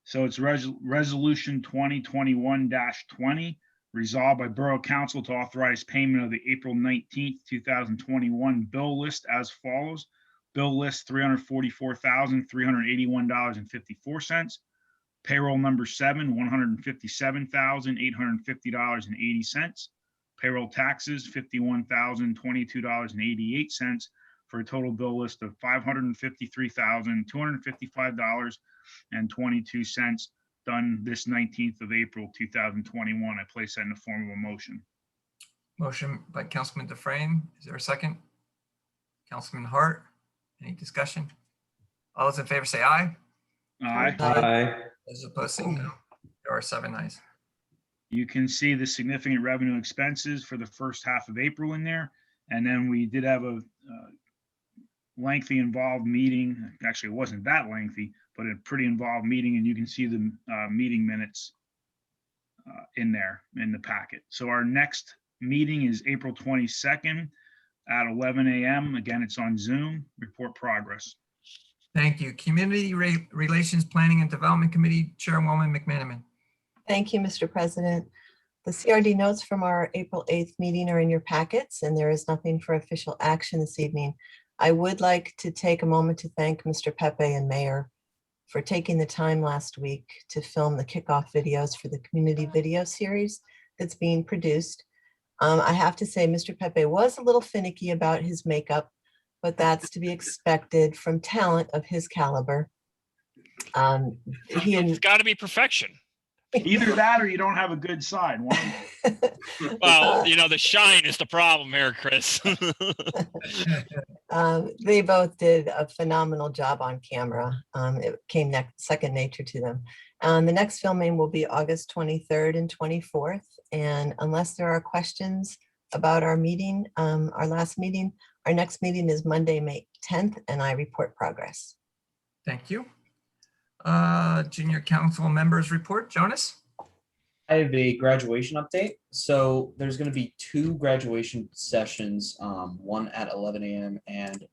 So it's resolution 2021-20, resolved by Borough Council to authorize payment of the April 19th, 2021 bill list as follows. Bill list $344,381.54. Payroll number 7, $157,850.80. Payroll taxes, $51,022.88, for a total bill list of $553,255.22, done this 19th of April, 2021. I place that in the form of a motion. Motion by Councilman Dufresne. Is there a second? Councilman Hart. Any discussion? All those in favor say aye. Aye. Aye. Those opposed say no. There are 7 ayes. You can see the significant revenue expenses for the first half of April in there. And then we did have a lengthy involved meeting. Actually, it wasn't that lengthy, but a pretty involved meeting. And you can see the meeting minutes in there in the packet. So our next meeting is April 22nd at 11 a.m. Again, it's on Zoom. Report progress. Thank you. Community Relations Planning and Development Committee, Chairwoman McManaman. Thank you, Mr. President. The CRD notes from our April 8th meeting are in your packets, and there is nothing for official action this evening. I would like to take a moment to thank Mr. Pepe and Mayor for taking the time last week to film the kickoff videos for the community video series that's being produced. I have to say, Mr. Pepe was a little finicky about his makeup, but that's to be expected from talent of his caliber. It's got to be perfection. Either that or you don't have a good side. Well, the shine is the problem here, Chris. They both did a phenomenal job on camera. It came second nature to them. The next filming will be August 23rd and 24th. And unless there are questions about our meeting, our last meeting, our next meeting is Monday, May 10th, and I report progress. Thank you. Junior council members report. Jonas? I have a graduation update. So there's going to be 2 graduation sessions, one at 11 a.m. and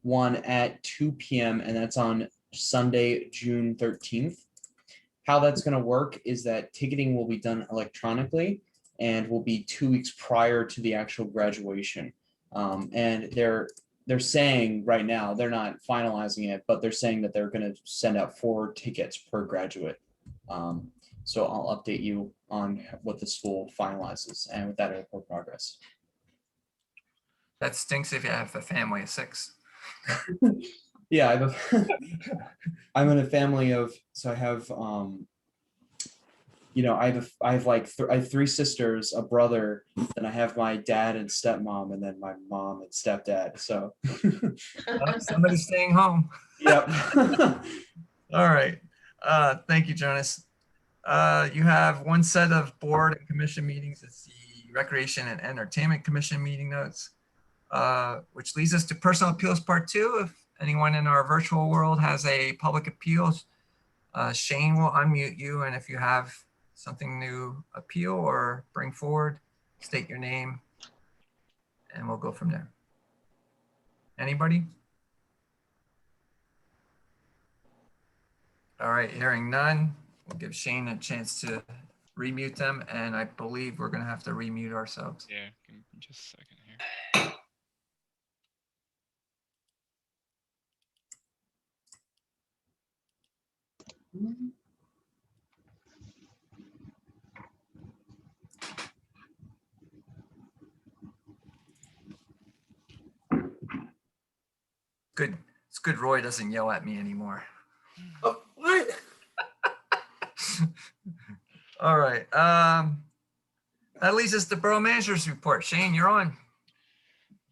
one at 2 p.m. And that's on Sunday, June 13th. How that's going to work is that ticketing will be done electronically and will be 2 weeks prior to the actual graduation. And they're saying right now, they're not finalizing it, but they're saying that they're going to send out 4 tickets per graduate. So I'll update you on what the school finalizes, and with that, I report progress. That stinks if you have a family of 6. Yeah, I'm in a family of, so I have, I have 3 sisters, a brother, then I have my dad and stepmom, and then my mom and stepdad. So Somebody's staying home. Yep. All right. Thank you, Jonas. You have 1 set of board and commission meetings. It's the Recreation and Entertainment Commission meeting notes, which leads us to Personal Appeals Part 2. If anyone in our virtual world has a public appeal, Shane will unmute you. And if you have something new appeal or bring forward, state your name and we'll go from there. Anybody? All right, hearing none, we'll give Shane a chance to remute them, and I believe we're going to have to remute ourselves. Yeah, give me just a second here. Good. It's good Roy doesn't yell at me anymore. Oh, what? All right. That leads us to Borough Manager's report. Shane, you're on.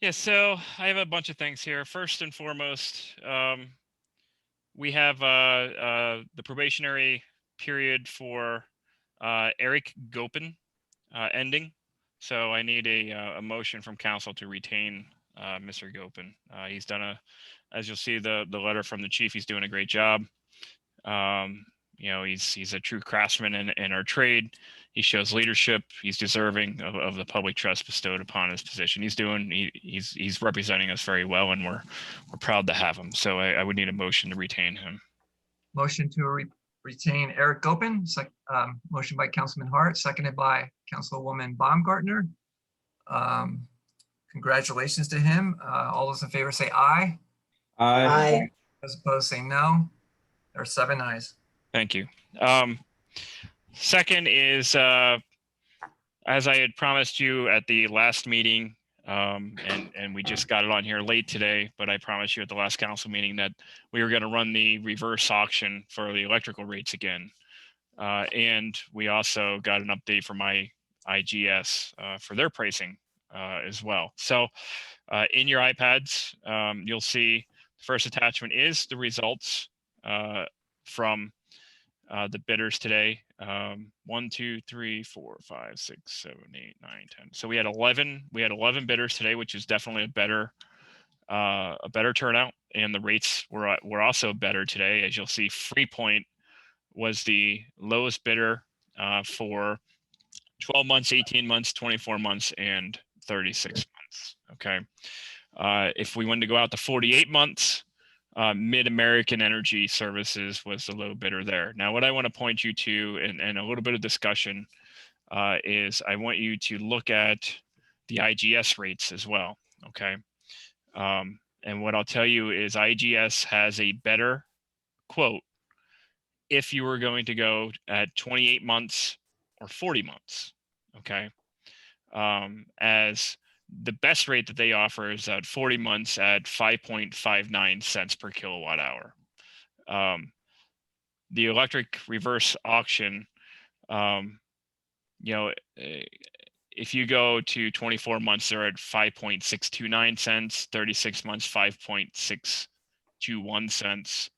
Yeah, so I have a bunch of things here. First and foremost, we have the probationary period for Eric Gopin ending. So I need a motion from council to retain Mr. Gopin. He's done as you'll see the letter from the chief, he's doing a great job. He's a true craftsman in our trade. He shows leadership. He's deserving of the public trust bestowed upon his position. He's representing us very well, and we're proud to have him. So I would need a motion to retain him. Motion to retain Eric Gopin. Motion by Councilman Hart, seconded by Councilwoman Baumgartner. Congratulations to him. All those in favor say aye. Aye. Those opposed say no. There are 7 ayes. Thank you. Second is, as I had promised you at the last meeting, and we just got it on here late today, but I promised you at the last council meeting that we were going to run the reverse auction for the electrical rates again. And we also got an update from my IGS for their pricing as well. So in your iPads, you'll see the first attachment is the results from the bidders today. 1, 2, 3, 4, 5, 6, 7, 8, 9, 10. So we had 11 bidders today, which is definitely a better turnout, and the rates were also better today. As you'll see, Freepoint was the lowest bidder for 12 months, 18 months, 24 months, and 36 months. Okay. If we wanted to go out to 48 months, Mid-American Energy Services was the low bidder there. Now, what I want to point you to, and a little bit of discussion, is I want you to look at the IGS rates as well. Okay. And what I'll tell you is IGS has a better quote if you were going to go at 28 months or 40 months. Okay. As the best rate that they offer is at 40 months at 5.59 cents per kilowatt hour. The electric reverse auction You know, if you go to 24 months, they're at 5.629 cents, 36 months, 5.621 cents.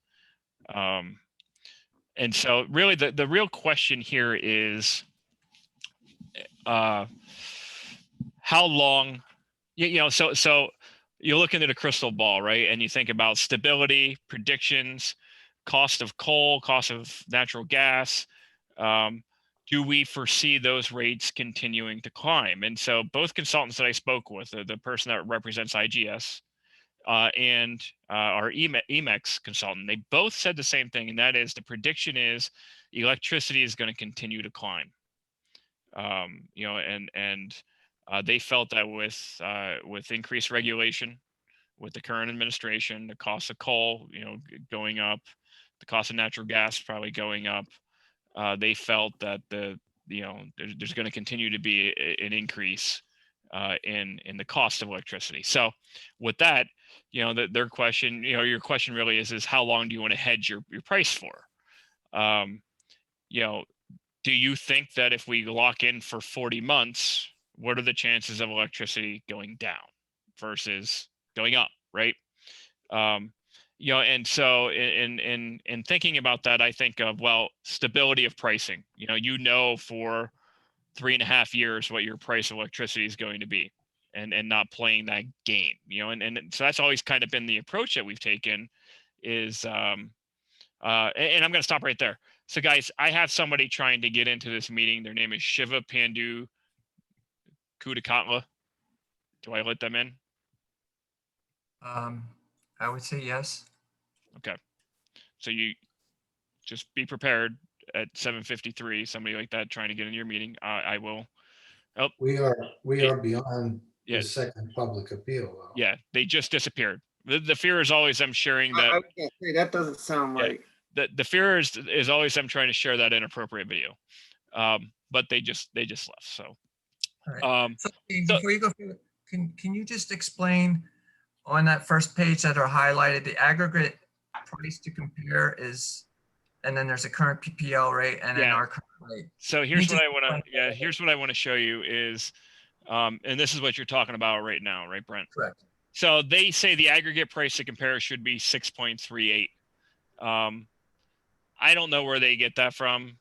And so really the real question here is, how long, so you look into the crystal ball, right? And you think about stability, predictions, cost of coal, cost of natural gas. Do we foresee those rates continuing to climb? And so both consultants that I spoke with, the person that represents IGS and our EMEX consultant, they both said the same thing, and that is the prediction is electricity is going to continue to climb. And they felt that with increased regulation, with the current administration, the cost of coal, going up, the cost of natural gas probably going up, they felt that there's going to continue to be an increase in the cost of electricity. So with that, their question, your question really is how long do you want to hedge your price for? Do you think that if we lock in for 40 months, what are the chances of electricity going down versus going up, right? And so in thinking about that, I think of, stability of pricing. For 3.5 years what your price of electricity is going to be, and not playing that game. And so that's always kind of been the approach that we've taken is, and I'm going to stop right there. So guys, I have somebody trying to get into this meeting. Their name is Shiva Pandu Kudakatla. Do I let them in? I would say yes. Okay. So you just be prepared at 7:53, somebody like that trying to get into your meeting. I will. Oh, We are beyond yeah. the second public appeal, though. Yeah, they just disappeared. The fear is always them sharing that. I was gonna say, that doesn't sound right. The fear is always them trying to share that inappropriate video. But they just left. So, All right. So before you go through, can you just explain on that first page that are highlighted, the aggregate price to compare is, and then there's a current PPL rate and then our current rate. So here's what I want to show you is, and this is what you're talking about right now, right, Brent? Correct. So they say the aggregate price to compare should be 6.38. I don't know where they get that from.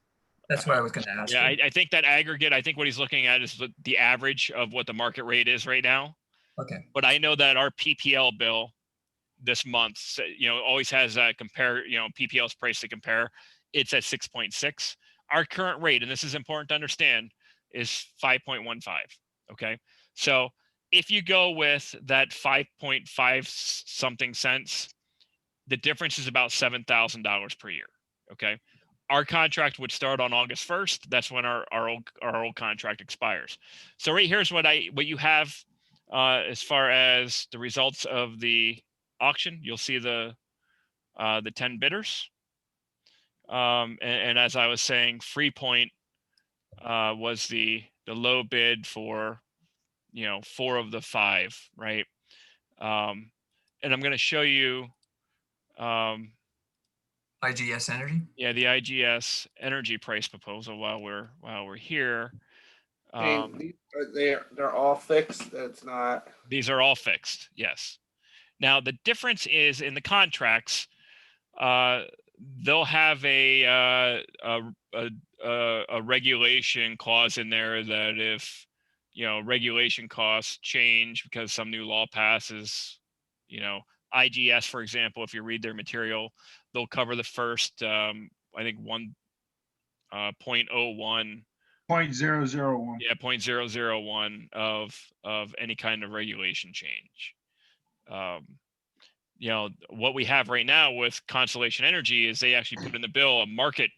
That's what I was going to ask. Yeah, I think that aggregate, I think what he's looking at is the average of what the market rate is right now. Okay. But I know that our PPL bill this month, always has that compare, PPL's price to compare. It's at 6.6. Our current rate, and this is important to understand, is 5.15. Okay. So if you go with that 5.5 something cents, the difference is about $7,000 per year. Okay. Our contract would start on August 1st. That's when our old contract expires. So right here's what you have as far as the results of the auction. You'll see the 10 bidders. And as I was saying, Freepoint was the low bid for 4 of the 5, right? And I'm going to show you IGS Energy. Yeah, the IGS Energy price proposal while we're here. They're all fixed. That's not. These are all fixed. Yes. Now the difference is in the contracts. They'll have a regulation clause in there that if regulation costs change because some new law passes, IGS, for example, if you read their material, they'll cover the first, I think 1.01. 0.001. Yeah, 0.001 of any kind of regulation change. What we have right now with Constellation Energy is they actually put in the bill a market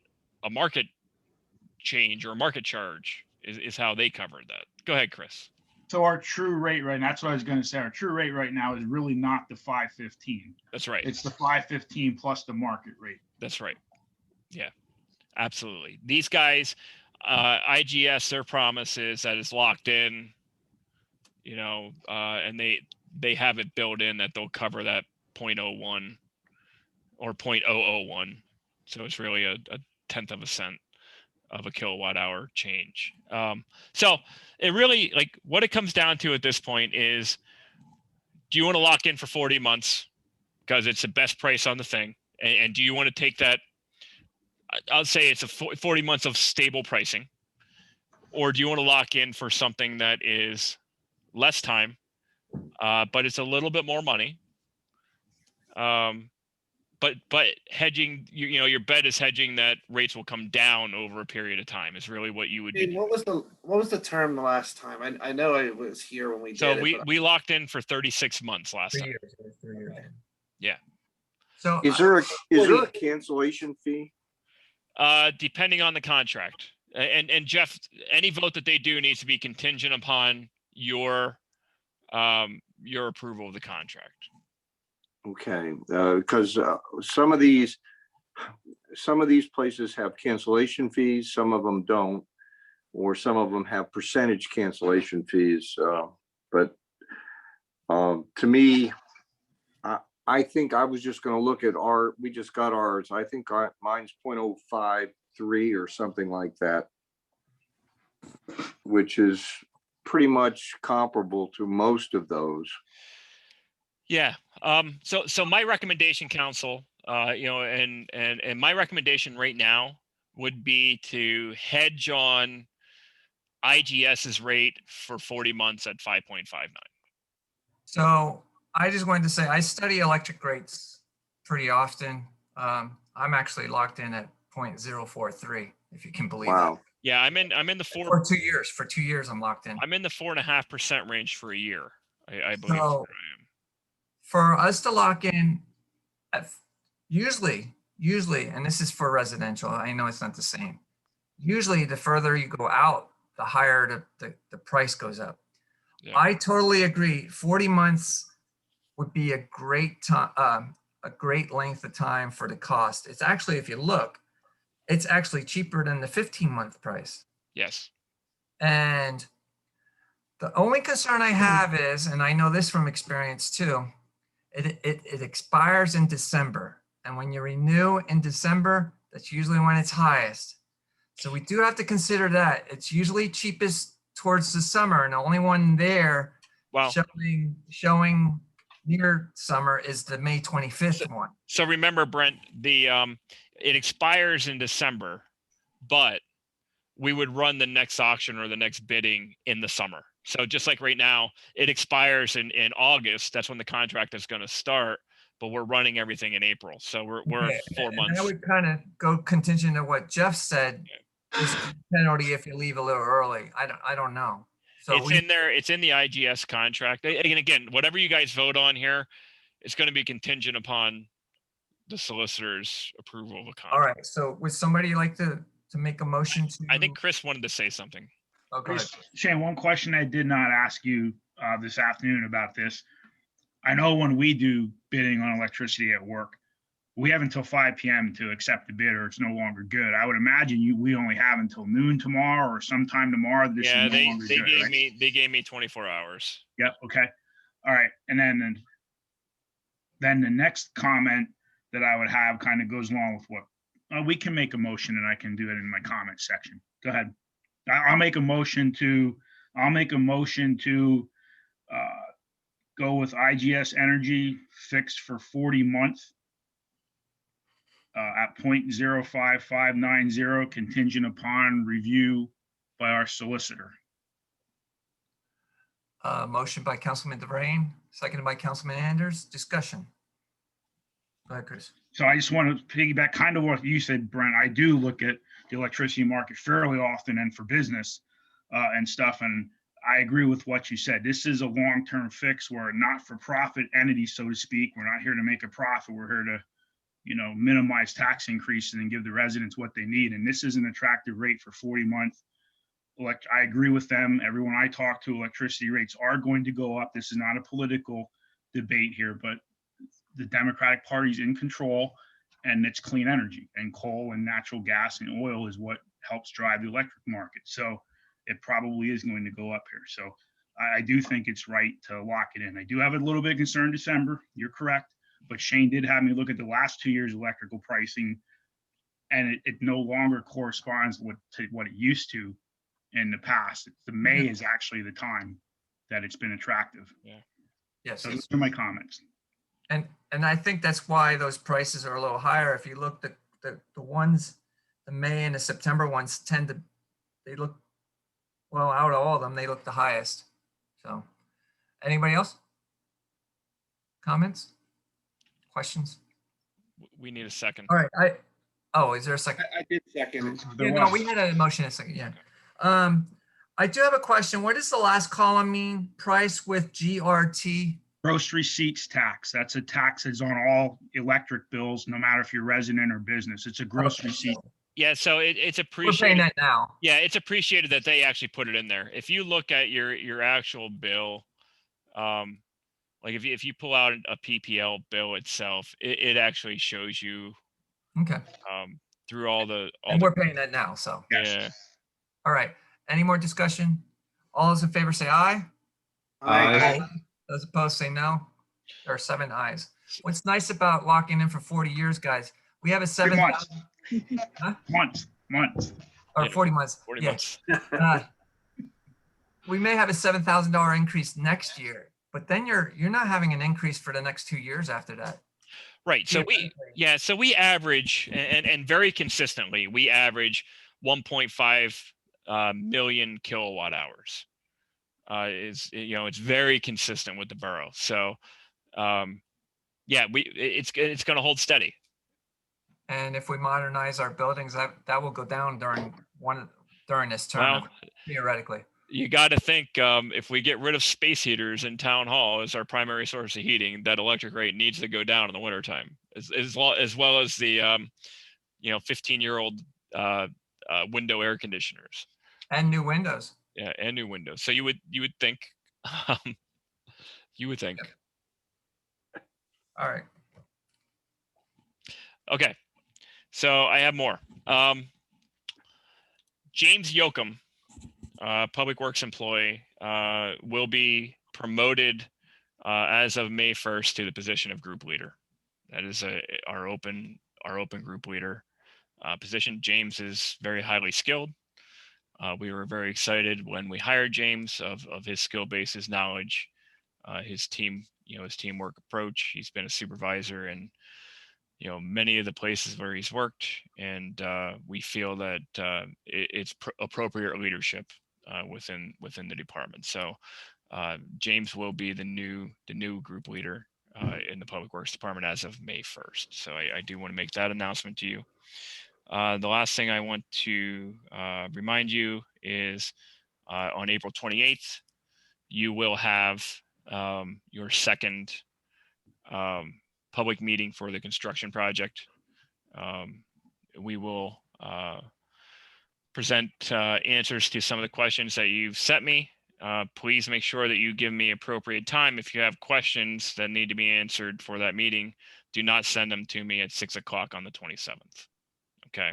change or a market charge is how they covered that. Go ahead, Chris. So our true rate right now, that's what I was going to say. Our true rate right now is really not the 515. That's right. It's the 515 plus the market rate. That's right. Yeah, absolutely. These guys, IGS, their promise is that it's locked in, and they have it built in that they'll cover that 0.01 or 0.001. So it's really a tenth of a cent of a kilowatt hour change. So it really, like, what it comes down to at this point is, do you want to lock in for 40 months because it's the best price on the thing? And do you want to take that? I'll say it's a 40 months of stable pricing, or do you want to lock in for something that is less time, but it's a little bit more money? But hedging, your bet is hedging that rates will come down over a period of time is really what you would be. What was the term the last time? I know I was here when we So did it. we locked in for 36 months last 3 time. years. It was 3 years. Yeah. So Is there a cancellation fee? Depending on the contract. And Jeff, any vote that they do needs to be contingent upon your approval of the contract. Okay, because some of these places have cancellation fees, some of them don't, or some of them have percentage cancellation fees. But to me, I think I was just going to look at we just got ours. I think mine's 0.053 or something like that, which is pretty much comparable to most of those. Yeah. So my recommendation, council, and my recommendation right now would be to hedge on IGS's rate for 40 months at 5.59. So I just wanted to say I study electric rates pretty often. I'm actually locked in at 0.043, if you can believe Wow. that. Yeah, I'm in the For 2 years. For 2 years, I'm locked in. I'm in the 4.5% range for a year. I believe. So for us to lock in, usually, and this is for residential, I know it's not the same. Usually, the further you go out, the higher the price goes up. Yeah. I totally agree. 40 months would be a great time, a great length of time for the cost. It's actually, if you look, it's actually cheaper than the 15-month price. Yes. And the only concern I have is, and I know this from experience too, it expires in December. And when you renew in December, that's usually when it's highest. So we do have to consider that. It's usually cheapest towards the summer, and the only one there showing near summer is the May 25th one. So remember, Brent, it expires in December, but we would run the next auction or the next bidding in the summer. So just like right now, it expires in August. That's when the contract is going to start, but we're running everything in April. So we're 4 months. And I would kind of go contingent to what Jeff said. Is penalty if you leave a little early. I don't know. So it's in there. It's in the IGS contract. And again, whatever you guys vote on here, it's going to be contingent upon the solicitor's approval of the contract. All right. So would somebody like to make a motion to? I think Chris wanted to say something. Oh, go ahead. Shane, one question I did not ask you this afternoon about this. I know when we do bidding on electricity at work, we have until 5 p.m. to accept the bid or it's no longer good. I would imagine we only have until noon tomorrow or sometime tomorrow. This is no longer good, they gave me 24 hours. Yep. Okay. All right. And then the next comment that I would have kind of goes along with what we can make a motion, and I can do it in my comment section. Go ahead. I'll make a motion to go with IGS Energy fixed for 40 months at 0.05590, contingent upon review by our solicitor. Motion by Councilman DeVrain, seconded by Councilman Anders. Discussion. Go ahead, Chris. So I just want to piggyback kind of what you said, Brent. I do look at the electricity market fairly often and for business and stuff. And I agree with what you said. This is a long-term fix. We're a not-for-profit entity, so to speak. We're not here to make a profit. We're here to, minimize tax increases and give the residents what they need. And this is an attractive rate for 40 months. I agree with them. Everyone I talk to, electricity rates are going to go up. This is not a political debate here, but the Democratic Party's in control, and it's clean energy, and coal and natural gas and oil is what helps drive the electric market. So it probably is going to go up here. So I do think it's right to lock it in. I do have a little bit of concern December. You're correct. But Shane did have me look at the last 2 years electrical pricing, and it no longer corresponds to what it used to in the past. The May is actually the time that it's been attractive. Yes. So those are my comments. And I think that's why those prices are a little higher. If you look, the ones, the May and the September ones they look, well, out of all of them, they look the highest. So, anybody else? Comments? Questions? We need a second. All right, is there a second? I did second it. There No, was. we had a motion in a second, yeah. I do have a question. What does the last column mean? Price with GRT? Gross receipts tax. That's a tax that's on all electric bills, no matter if you're resident or business. It's a gross Okay, receipt. so Yeah, so it's we're appreciated. paying that now. Yeah, it's appreciated that they actually put it in there. If you look at your actual bill, like if you pull out a PPL bill itself, it actually shows you Okay, through all the and we're paying that now, so. yeah. All right, any more discussion? All those in favor say aye. Aye. Those opposed say no. There are 7 ayes. What's nice about locking in for 40 years, guys, we have a 3 months. Huh? Months. Or Yeah, 40 months. 40 Yeah. months. We may have a $7,000 increase next year, but then you're not having an increase for the next 2 years after that. Right. So we average and very consistently we average 1.5 million kilowatt hours. It's very consistent with the borough. So it's going to hold steady. And if we modernize our buildings, that will go down during this term, Well, theoretically. You got to think if we get rid of space heaters in town hall as our primary source of heating, that electric rate needs to go down in the wintertime, as well as the 15-year-old window air conditioners And new windows. Yeah, and new windows. So you would think you would think. All right. Okay, so I have more. James Yoakum, Public Works employee, will be promoted as of May 1st to the position of group leader. That is our open group leader position. James is very highly skilled. We were very excited when we hired James of his skill base, his knowledge, his teamwork approach. He's been a supervisor in many of the places where he's worked, and we feel that it's appropriate leadership within the department. So James will be the new group leader in the Public Works Department as of May 1st. So I do want to make that announcement to you. The last thing I want to remind you is on April 28th, you will have your second public meeting for the construction project. We will present answers to some of the questions that you've sent me. Please make sure that you give me appropriate time. If you have questions that need to be answered for that meeting, do not send them to me at 6 o'clock on the 27th. Okay,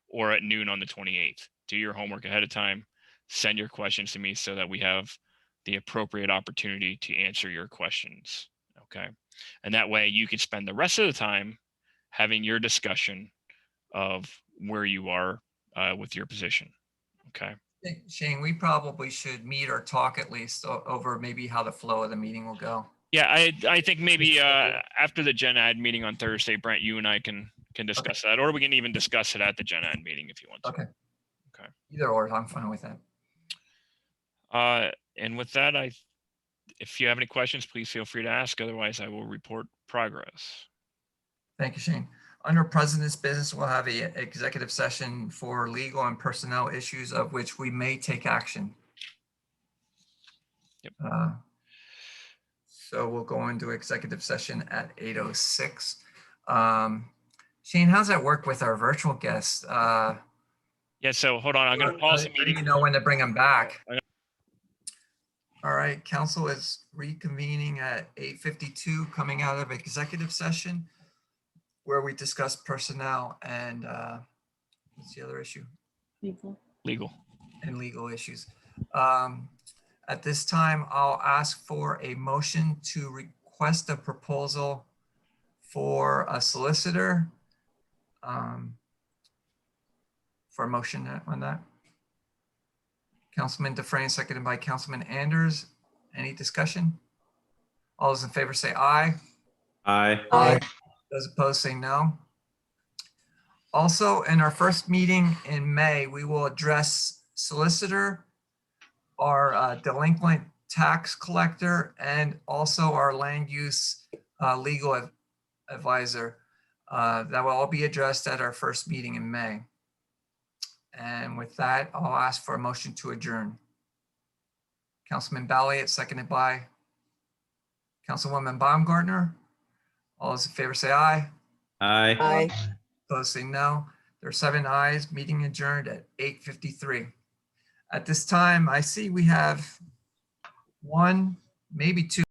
or at noon on the 28th. Do your homework ahead of time. Send your questions to me so that we have the appropriate opportunity to answer your questions. Okay, and that way you can spend the rest of the time having your discussion of where you are with your position. Okay. Shane, we probably should meet or talk at least over maybe how the flow of the meeting will go. Yeah, I think maybe after the Gen Ed meeting on Thursday, Brent, you and I can discuss that, or we can even discuss it at the Gen Ed meeting if you want to. Okay. Okay. Either or, I'm fine with that. And with that, if you have any questions, please feel free to ask. Otherwise, I will report progress. Thank you, Shane. Under President's business, we'll have an executive session for legal and personnel issues of which we may take action. Yep. So we'll go into executive session at 8:06. Shane, how's that work with our virtual guests? Yeah, so hold on. I'm going to pause the meeting. You know when to bring them back. All right, council is reconvening at 8:52, coming out of executive session where we discuss personnel and what's the other issue? Legal. And legal issues. At this time, I'll ask for a motion to request a proposal for a solicitor for a motion on that? Councilman Dufresne, seconded by Councilman Anders. Any discussion? All those in favor say aye. Aye. Aye. Those opposed say no. Also, in our first meeting in May, we will address solicitor, our delinquent tax collector, and also our land use legal advisor. That will all be addressed at our first meeting in May. And with that, I'll ask for a motion to adjourn. Councilman Balliet, seconded by Councilwoman Baumgartner. All those in favor say aye. Aye. Aye. Opposed say no. There are 7 ayes. Meeting adjourned at 8:53. At this time, I see we have one, maybe two